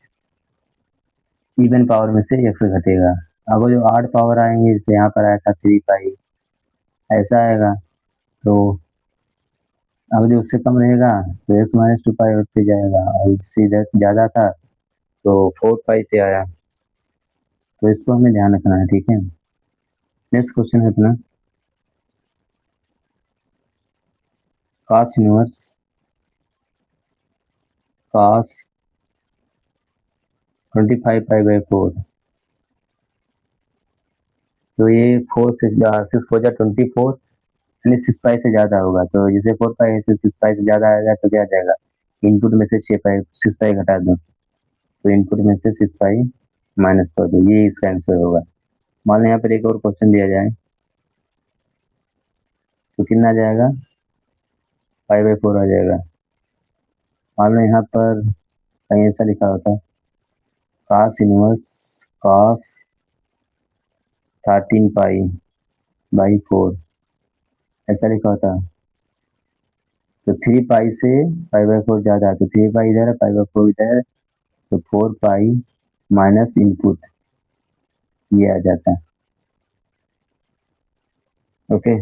इवन पावर में से x घटेगा। अगर जो 8 पावर आएंगे, जैसे यहाँ पर आया था 3 पाई, ऐसा आएगा, तो अगर जो उससे कम रहेगा तो x माइनस 2 पाई होते जाएगा, और इससे इधर ज़्यादा था तो 4 पाई से आया, तो इसको हमें ध्यान रखना है, ठीक है। नेक्स्ट क्वेश्चन है अपना cos inverse cos 25 pi by 4, तो ये 4 6 4 जा 24, यानी 6 पाई से ज़्यादा होगा, तो जैसे 4 पाई है 6 पाई से ज़्यादा आएगा तो क्या आ जाएगा, इनपुट में से 6 पाई घटा दो, तो इनपुट में से 6 पाई माइनस कर दो, ये इसका आंसर होगा। मान लो यहाँ पर एक और क्वेश्चन दिया जाए, तो कितना आ जाएगा, पाई बाय 4 आ जाएगा। मान लो यहाँ पर कहीं ऐसा लिखा होता cos inverse cos 13 pi by 4, ऐसा लिखा होता, तो 3 पाई से पाई बाय 4 ज़्यादा, तो 3 पाई इधर है, पाई बाय 4 इधर है, तो 4 पाई माइनस इनपुट ये आ जाता है, ओके।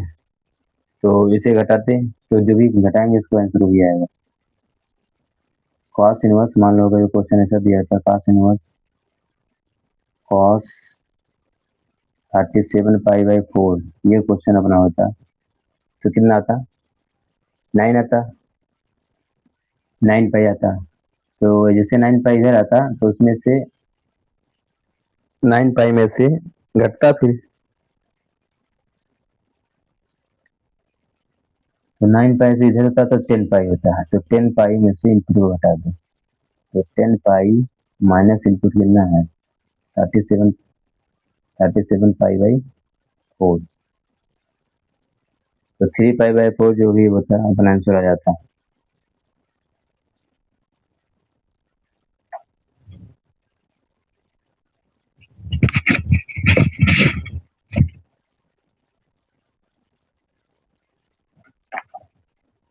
तो इसे घटाते, तो जो भी घटाएंगे इसको आंसर वही आएगा। cos इनवर्स, मान लो अगर क्वेश्चन ऐसा दिया था cos inverse cos 37 pi by 4, ये क्वेश्चन अपना होता, तो कितना आता, 9 आता, 9 पाई आता, तो जैसे 9 पाई इधर आता तो उसमें से 9 पाई में से घटता, फिर तो 9 पाई से इधर होता तो 10 पाई होता है, तो 10 पाई में से इनपुट को घटा दो, तो 10 पाई माइनस इनपुट कितना है 37 पाई बाई 4, तो 3 पाई बाई 4 जो भी होता है अपना आंसर आ जाता है।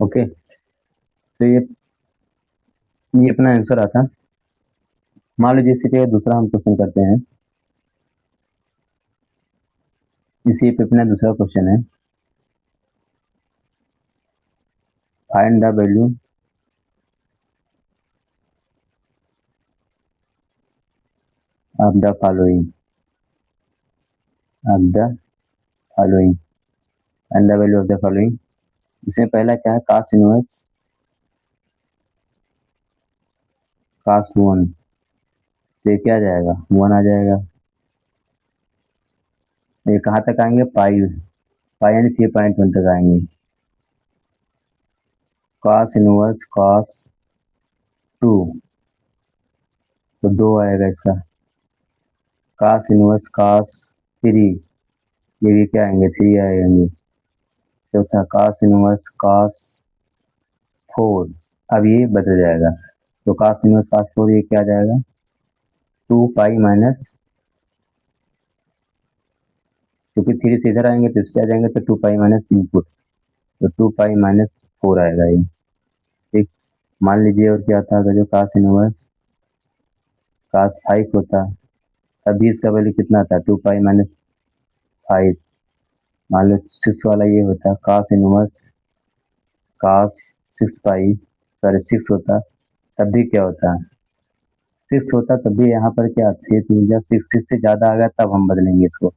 ओके, तो ये अपना आंसर आता। मान लीजिए इसी पे दूसरा हम क्वेश्चन करते हैं, इसी पे अपना दूसरा क्वेश्चन है, find the value of the following and the value of the following. इसमें पहला क्या है, कास इनवर्स कास 1, तो ये क्या आ जाएगा 1 आ जाएगा। ये कहाँ तक आएंगे, पाई यानी 3.1 तक आएंगे। कास इनवर्स कास 2 तो 2 आएगा इसका। कास इनवर्स कास 3 ये भी क्या आएंगे 3 आएंगे। चौथा कास इनवर्स कास 4, अब ये बदल जाएगा, तो कास इनवर्स कास 4 ये क्या आ जाएगा 2 पाई माइनस, क्योंकि 3 से इधर आएंगे तो इसके आ जाएंगे तो 2 पाई माइनस इनपुट, तो 2 पाई माइनस 4 आएगा ये। ठीक, मान लीजिए और क्या था, अगर जो कास इनवर्स कास 5 होता तब भी इसका वैल्यू कितना था 2 पाई माइनस 5। मान लो 6 वाला ये होता कास इनवर्स कास 6 पाई, सॉरी 6 होता तब भी क्या होता 6 होता, तब भी यहाँ पर क्या 3 जब 6 से ज़्यादा आ गया तब हम बदलेंगे इसको,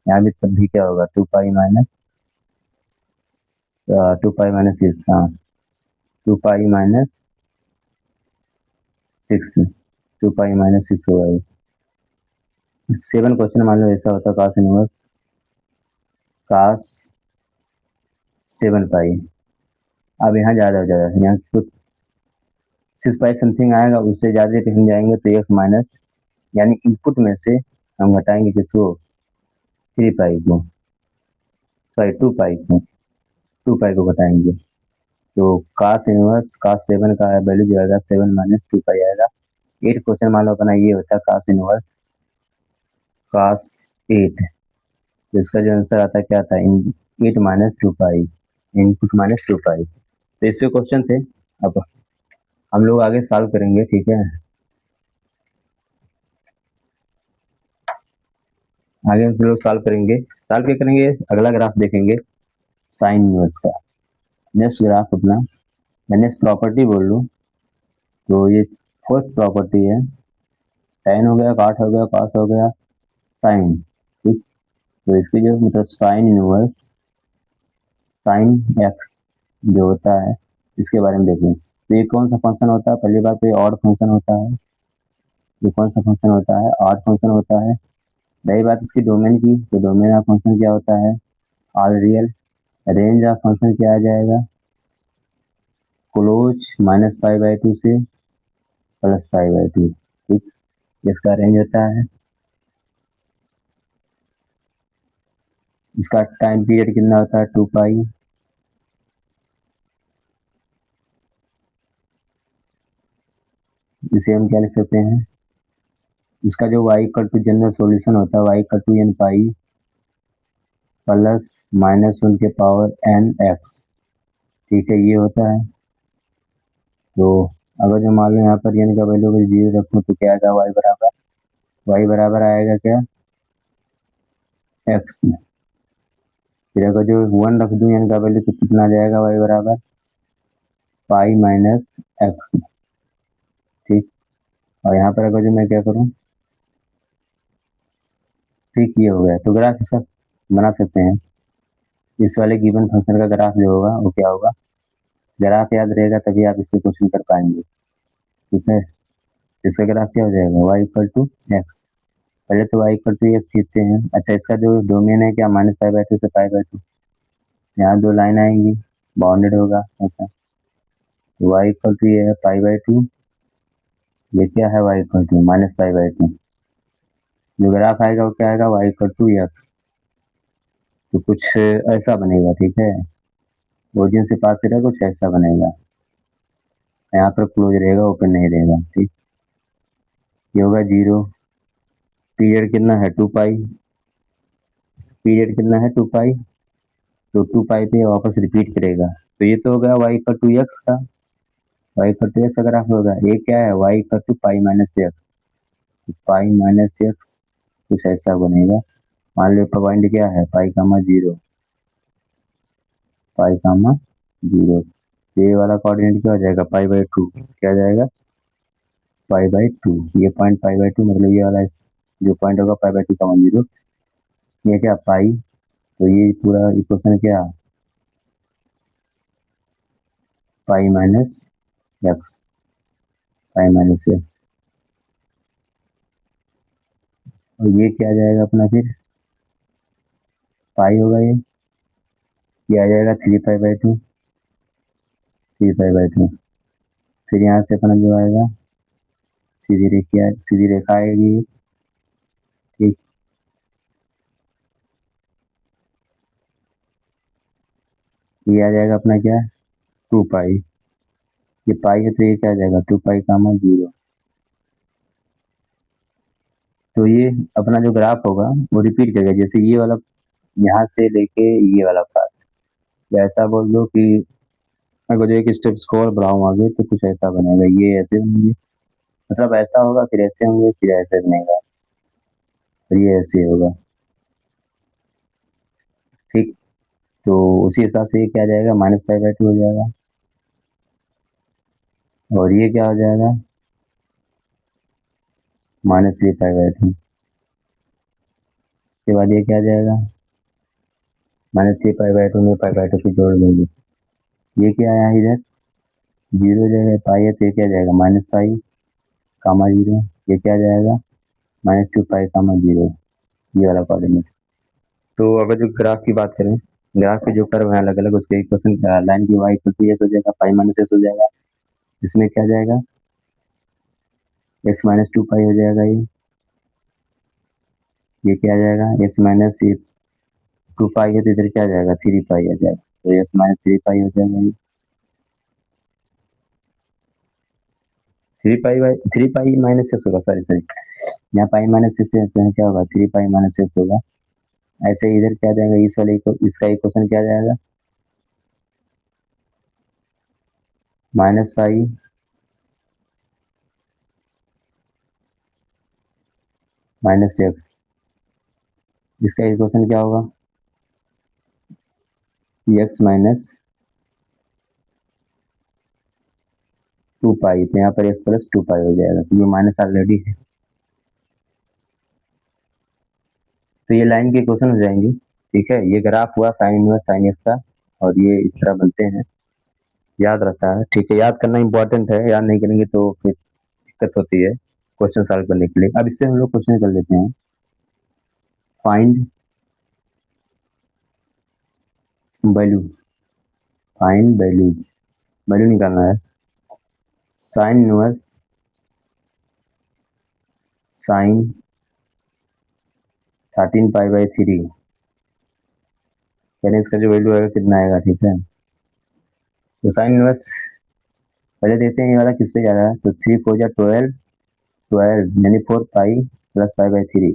यहाँ भी तब भी क्या होगा 2 पाई माइनस 2 पाई माइनस 6, हाँ 2 पाई माइनस 6 2 पाई माइनस 6 होगा ये। 7 क्वेश्चन मान लो ऐसा होता कास इनवर्स कास 7 पाई, अब यहाँ ज़्यादा हो जाएगा, यहाँ कुछ 6 पाई समथिंग आएगा, उससे ज़्यादा पे हम जाएंगे तो एक्स माइनस, यानी इनपुट में से हम घटाएंगे किसको 3 पाई को, सॉरी 2 पाई को घटाएंगे, तो कास इनवर्स कास 7 का वैल्यू जो आएगा 7 माइनस 2 पाई आएगा। 8 क्वेश्चन मान लो अपना ये होता है कास इनवर्स कास 8, तो इसका जो आंसर आता है क्या था 8 माइनस 2 पाई, इनपुट माइनस 2 पाई। तो इस पे क्वेश्चन थे, अब हम लोग आगे सॉल्व करेंगे, ठीक है। आगे हम लोग सॉल्व क्या करेंगे, अगला ग्राफ देखेंगे साइन इनवर्स का। नेक्स्ट ग्राफ अपना, मैं नेक्स्ट प्रॉपर्टी बोल लूँ तो ये फोर्थ प्रॉपर्टी है, tan हो गया काट हो गया कॉस हो गया साइन, ठीक। तो इसकी जो मतलब साइन इनवर्स साइन एक्स जो होता है इसके बारे में देखें। तो ये कौन सा फंक्शन होता है, पहली बात तो ये ऑड फंक्शन होता है, ये कौन सा फंक्शन होता है ऑड फंक्शन होता है। रही बात इसकी डोमेन की, तो डोमेन ऑफ फंक्शन क्या होता है all real, range of function क्या आ जाएगा क्लोज -π/2 से +π/2, ठीक। इसका रेंज होता है, इसका टाइम पीरियड कितना होता है 2 पाई, इसे हम क्या लिख सकते हैं, इसका जो y equal to general solution होता है y equal to n pi plus -1 के पावर n x, ठीक है ये होता है। तो अगर जो मान लो यहाँ पर n का वैल्यू अगर 0 रखूँ तो क्या आएगा y बराबर आएगा क्या x, फिर अगर जो 1 रख दूँ n का वैल्यू तो कितना आ जाएगा y बराबर पाई माइनस एक्स, ठीक। और यहाँ पर अगर जो मैं क्या करूँ, ठीक ये हो गया, तो ग्राफ इसका बना सकते हैं। इस वाले गिवन फंक्शन का ग्राफ जो होगा वो क्या होगा, ग्राफ याद रहेगा तभी आप इससे क्वेश्चन कर पाएंगे, ठीक है। इसका ग्राफ क्या हो जाएगा y इक्वल टू एक्स, पहले तो y इक्वल टू एक्स खींचते हैं। अच्छा इसका जो डोमेन है क्या -π/2 से π/2, यहाँ 2 लाइन आएंगी बाउंडेड होगा ऐसा, तो y इक्वल टू ये है π/2, ये क्या है y इक्वल टू -π/2, जो ग्राफ आएगा वो क्या आएगा y इक्वल टू एक्स, तो कुछ ऐसा बनेगा, ठीक है। ओरिजिन से पास करेगा कुछ ऐसा बनेगा, यहाँ पर क्लोज रहेगा ओपन नहीं रहेगा, ठीक। ये होगा 0, पीरियड कितना है 2 पाई, पीरियड कितना है 2 पाई, तो 2 पाई पे वापस रिपीट करेगा, तो ये तो हो गया y इक्वल टू एक्स का, y इक्वल टू एक्स का ग्राफ होगा। ये क्या है y equal to pi minus x, pi minus x कुछ ऐसा बनेगा। मान लो पॉइंट क्या है पाई कामा 0, पाई कामा 0, ये वाला कोऑर्डिनेट क्या हो जाएगा π/2, क्या जाएगा π/2, ये पॉइंट π/2 मतलब ये वाला जो पॉइंट होगा पाई बाई 2 कॉमन 0, ये क्या पाई, तो ये पूरा इक्वेशन क्या पाई minus x, pi minus x, और ये क्या आ जाएगा अपना फिर पाई होगा, ये आ जाएगा 3 पाई बाई 2, 3 पाई बाई 2। फिर यहाँ से अपना जो आएगा सीधी रेखा आएगी, ठीक, ये आ जाएगा अपना क्या 2 पाई, ये पाई है तो ये क्या आ जाएगा 2 पाई कामा 0। तो ये अपना जो ग्राफ होगा वो रिपीट करेगा, जैसे ये वाला यहाँ से लेके ये वाला पार्ट, या ऐसा बोल दो कि अगर जो एक स्टेप और बढ़ाऊँ आगे तो कुछ ऐसा बनेगा, ये ऐसे होंगे, मतलब ऐसा होगा, फिर ऐसे होंगे, फिर ऐसे बनेगा, फिर ये ऐसे होगा, ठीक। तो उसी हिसाब से ये क्या आ जाएगा माइनस पाई बाई 2 हो जाएगा, और ये क्या हो जाएगा माइनस 3 पाई बाई 2। उसके बाद ये क्या आ जाएगा माइनस 3 पाई बाई 2 में पाई बाई 2 से जोड़ देंगे, ये क्या आया इधर 0 जगह पाई है तो ये क्या आ जाएगा माइनस पाई कामा 0, ये क्या आ जाएगा माइनस 2 पाई कामा 0, ये वाला कोऑर्डिनेट। तो अगर जो ग्राफ की बात करें, ग्राफ के जो कर्व है अलग अलग, उसके इक्वेशन लाइन की वाई इक्वल टू एस हो जाएगा, पाई माइनस एस हो जाएगा, इसमें क्या जाएगा एक्स माइनस 2 पाई हो जाएगा, ये क्या आ जाएगा एक्स माइनस 2 पाई है तो इधर क्या आ जाएगा 3 पाई आ जाएगा, तो एक्स माइनस 3 पाई हो जाएगा, ये 3 पाई माइनस एस होगा, सॉरी सॉरी, यहाँ पाई माइनस एस है तो क्या होगा 3 पाई माइनस एस होगा। ऐसे इधर क्या जाएगा इस वाले इसका इक्वेशन क्या जाएगा माइनस पाई माइनस एक्स, इसका इक्वेशन क्या होगा एक्स माइनस 2 पाई, तो यहाँ पर एक्स प्लस 2 पाई हो जाएगा, क्योंकि माइनस ऑलरेडी है, तो ये लाइन के इक्वेशन हो जाएंगे, ठीक है। ये ग्राफ हुआ साइन इनवर्स साइन एक्स का, और ये इस तरह बनते हैं, याद रहता है, ठीक है, याद करना इंपॉर्टेंट है, याद नहीं करेंगे तो फिर दिक्कत होती है क्वेश्चन सॉल्व करने के लिए। अब इससे हम लोग क्वेश्चन कर लेते हैं, find value, find value, value निकालना है sine inverse sine 13 pi by 3, यानी इसका जो वैल्यू आएगा कितना आएगा, ठीक है। तो साइन इनवर्स पहले देखते हैं ये वाला किस पे जा रहा है, तो 3 4 जा 12, 12 यानी 4 पाई प्लस पाई बाई 3,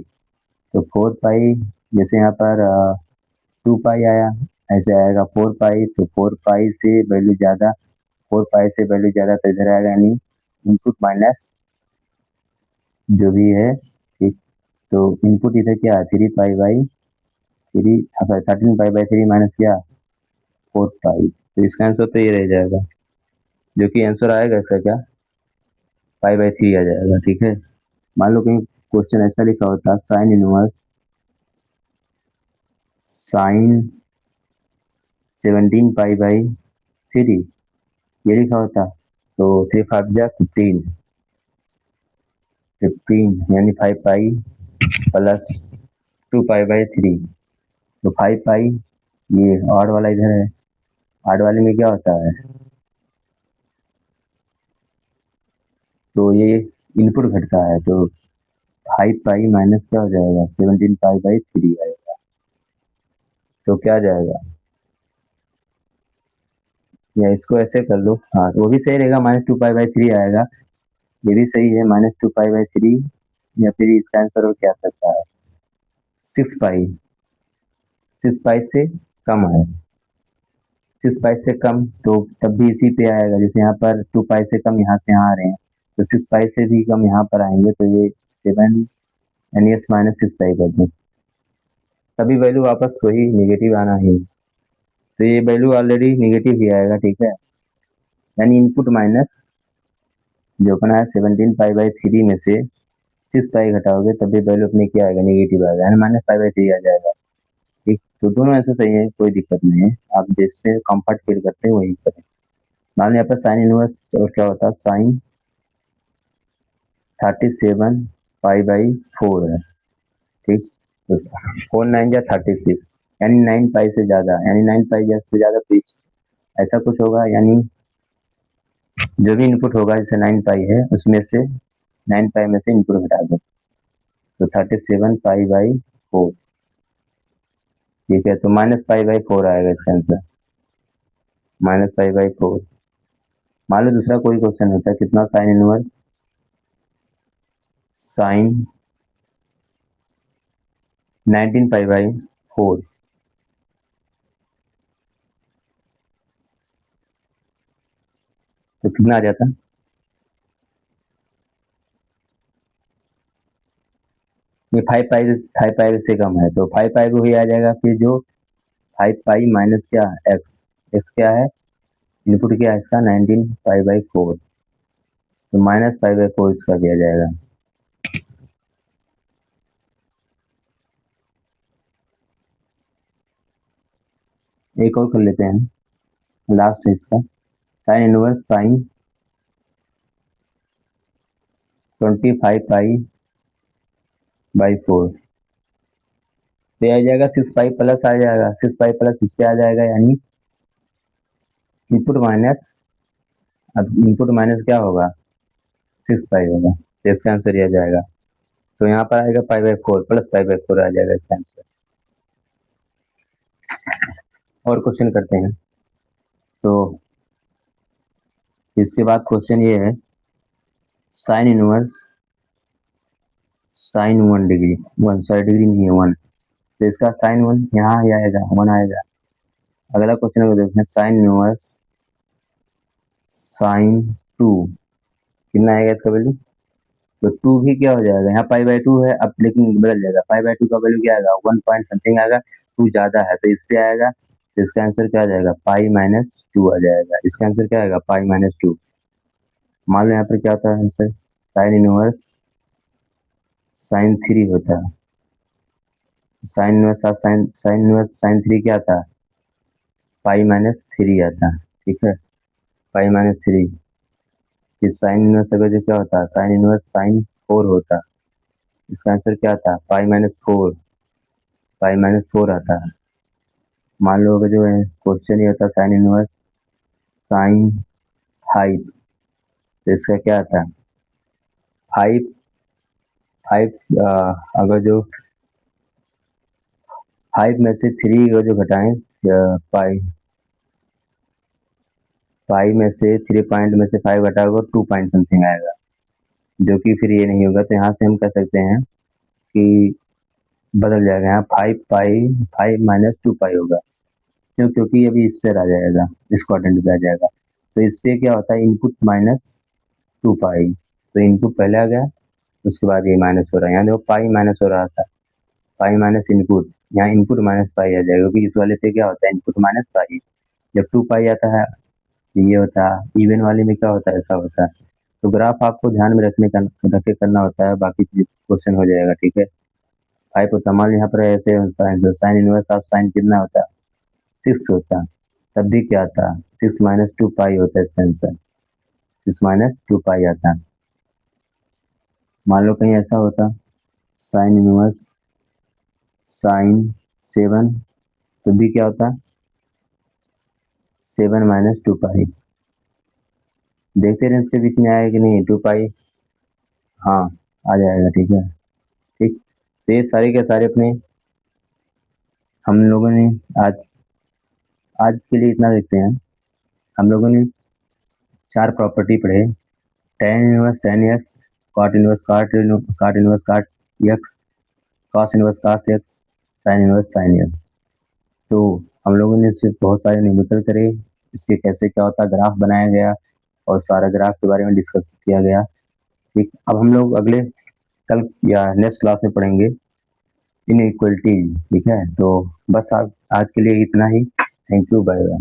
तो 4 पाई जैसे यहाँ पर 2 पाई आया, ऐसे आएगा 4 पाई, तो 4 पाई से वैल्यू ज़्यादा, 4 पाई से वैल्यू ज़्यादा तो इधर आएगा, यानी इनपुट माइनस जो भी है, ठीक। तो इनपुट इधर क्या है 3 पाई by 3, sorry 13 pi by 3 minus क्या 4 पाई, तो इसका आंसर तो ये रह जाएगा, जो कि आंसर आएगा इसका क्या पाई बाई 3 आ जाएगा, ठीक है। मान लो कहीं क्वेश्चन ऐसा लिखा होता sine inverse sine 17 pi by 3, ये लिखा होता, तो 3 5 जा 15, 15 यानी 5 पाई प्लस 2 पाई बाई 3, तो 5 पाई, ये ऑड वाला इधर है, ऑड वाले में क्या होता है, तो ये इनपुट घटता है, तो 5 पाई माइनस क्या हो जाएगा 17 पाई बाई 3 आएगा, तो क्या जाएगा, या इसको ऐसे कर लो, हाँ तो वो भी सही रहेगा, माइनस 2 पाई बाई 3 आएगा, ये भी सही है माइनस 2 पाई बाई 3, या फिर इसका आंसर क्या आ सकता है 6 पाई, 6 पाई से कम है, 6 पाई से कम, तो तब भी इसी पे आएगा, जैसे यहाँ पर 2 पाई से कम यहाँ से यहाँ आ रहे हैं, तो 6 पाई से भी कम यहाँ पर आएंगे, तो ये 7 यानी एक्स माइनस 6 पाई कर दें, तभी वैल्यू वापस वही निगेटिव आना है, तो ये वैल्यू ऑलरेडी निगेटिव ही आएगा, ठीक है, यानी इनपुट माइनस जो अपना है 17 पाई बाई 3 में से 6 पाई घटाओगे तब भी वैल्यू अपने क्या आएगा, नेगेटिव आएगा, यानी -π/3 आ जाएगा। ठीक, तो दोनों ऐसे सही है, कोई दिक्कत नहीं है, आप जैसे कंफर्ट फील करते हैं वही करें। मान लो यहाँ पर साइन इनवर्स और क्या होता है, साइन 37π/4 है। ठीक, तो 4 9 या 36, यानी 9 पाई से ज़्यादा, यानी 9 पाई से ज़्यादा पीस ऐसा कुछ होगा, यानी जो भी इनपुट होगा जैसे 9 पाई है उसमें से 9 पाई में से इनपुट घटा दो, तो 37π/4। ठीक है, तो -π/4 आएगा इसका आंसर, -π/4। मान लो दूसरा कोई क्वेश्चन होता है, कितना साइन इनवर्स साइन 19π/4, तो कितना आ जाता, ये 5 पाई से कम है, तो 5 पाई भी आ जाएगा, फिर जो 5 पाई माइनस क्या एक्स, एक्स क्या है, इनपुट क्या है इसका 19π/4, तो -π/4 इसका दिया जाएगा। एक और कर लेते हैं, लास्ट है इसका, साइन इनवर्स साइन 25π/4, तो आ जाएगा 6 पाई प्लस आ जाएगा, 6 पाई प्लस इस पे आ जाएगा, यानी इनपुट माइनस, अब इनपुट माइनस क्या होगा 6 पाई होगा, तो इसका आंसर यह जाएगा। तो यहाँ पर आएगा π/4 प्लस π/4 आ जाएगा इसका आंसर। और क्वेश्चन करते हैं, तो इसके बाद क्वेश्चन ये है, sine inverse sine 1 degree, 1 sorry degree नहीं है 1, तो इसका साइन 1 यहाँ ही आएगा, 1 आएगा। अगला क्वेश्चन को देखते हैं, साइन इनवर्स साइन 2, कितना आएगा इसका वैल्यू, तो 2 भी क्या हो जाएगा, यहाँ π/2 है, अब लेकिन बदल जाएगा, π/2 का वैल्यू क्या आएगा 1 पॉइंट समथिंग आएगा, 2 ज़्यादा है तो इस पे आएगा, तो इसका आंसर क्या आ जाएगा π-2 आ जाएगा, इसका आंसर क्या आएगा π-2। मान लो यहाँ पर क्या होता है आंसर, साइन इनवर्स साइन 3 होता है, sine inverse sine inverse sine 3 क्या आता है π-3 आता है। ठीक है, π-3, फिर साइन इनवर्स अगर जो क्या होता है, साइन इनवर्स साइन 4 होता है, इसका आंसर क्या आता है π-4, π-4 आता है। मान लो अगर जो है क्वेश्चन ये होता है साइन इनवर्स साइन 5, तो इसका क्या आता है 5 अगर जो 5 में से 3 अगर जो घटाएं पाई में से 3 पॉइंट में से 5 घटाओगे 2 पॉइंट समथिंग आएगा, जो कि फिर ये नहीं होगा, तो यहाँ से हम कह सकते हैं कि बदल जाएगा, यहाँ 5 पाई 5 - 2 पाई होगा, क्यों, क्योंकि अभी इस पर आ जाएगा, इस क्वाड्रेंट पे आ जाएगा, तो इस पे क्या होता है इनपुट -2 पाई, तो इनपुट पहले आ गया उसके बाद ये माइनस हो रहा है, यहाँ देखो पाई माइनस हो रहा था, पाई माइनस इनपुट, यहाँ इनपुट माइनस पाई आ जाएगा, क्योंकि इस वाले पे क्या होता है इनपुट माइनस पाई, जब 2 पाई आता है ये होता है, इवन वाले में क्या होता है ऐसा होता है, तो ग्राफ आपको ध्यान में रख के करना होता है, बाकी क्वेश्चन हो जाएगा। ठीक है, 5 होता है, मान लो यहाँ पर ऐसे होता है, तो साइन इनवर्स ऑफ साइन कितना होता है 6 होता है, तब भी क्या आता है 6 - 2 पाई होता है इसका आंसर, 6 - 2 पाई आता है। मान लो कहीं ऐसा होता साइन इनवर्स साइन 7, तो भी क्या होता 7 - 2 पाई, देखते रहे इसके बीच में आएगा कि नहीं 2 पाई, हाँ आ जाएगा। ठीक है, ठीक, तो ये सारे के सारे अपने हम लोगों ने आज आज के लिए इतना देखते हैं, हम लोगों ने 4 प्रॉपर्टी पढ़े, tan inverse tan x, cot inverse cot inverse cot x, cos inverse cos x, sin inverse sin x। तो हम लोगों ने इससे बहुत सारे न्यूमेरिकल करे, इसके कैसे क्या होता है ग्राफ बनाया गया और सारा ग्राफ के बारे में डिस्कस किया गया। ठीक, अब हम लोग अगले कल या नेक्स्ट क्लास में पढ़ेंगे इनइक्वलिटी। ठीक है, तो बस आज के लिए इतना ही, थैंक यू, बाय बाय।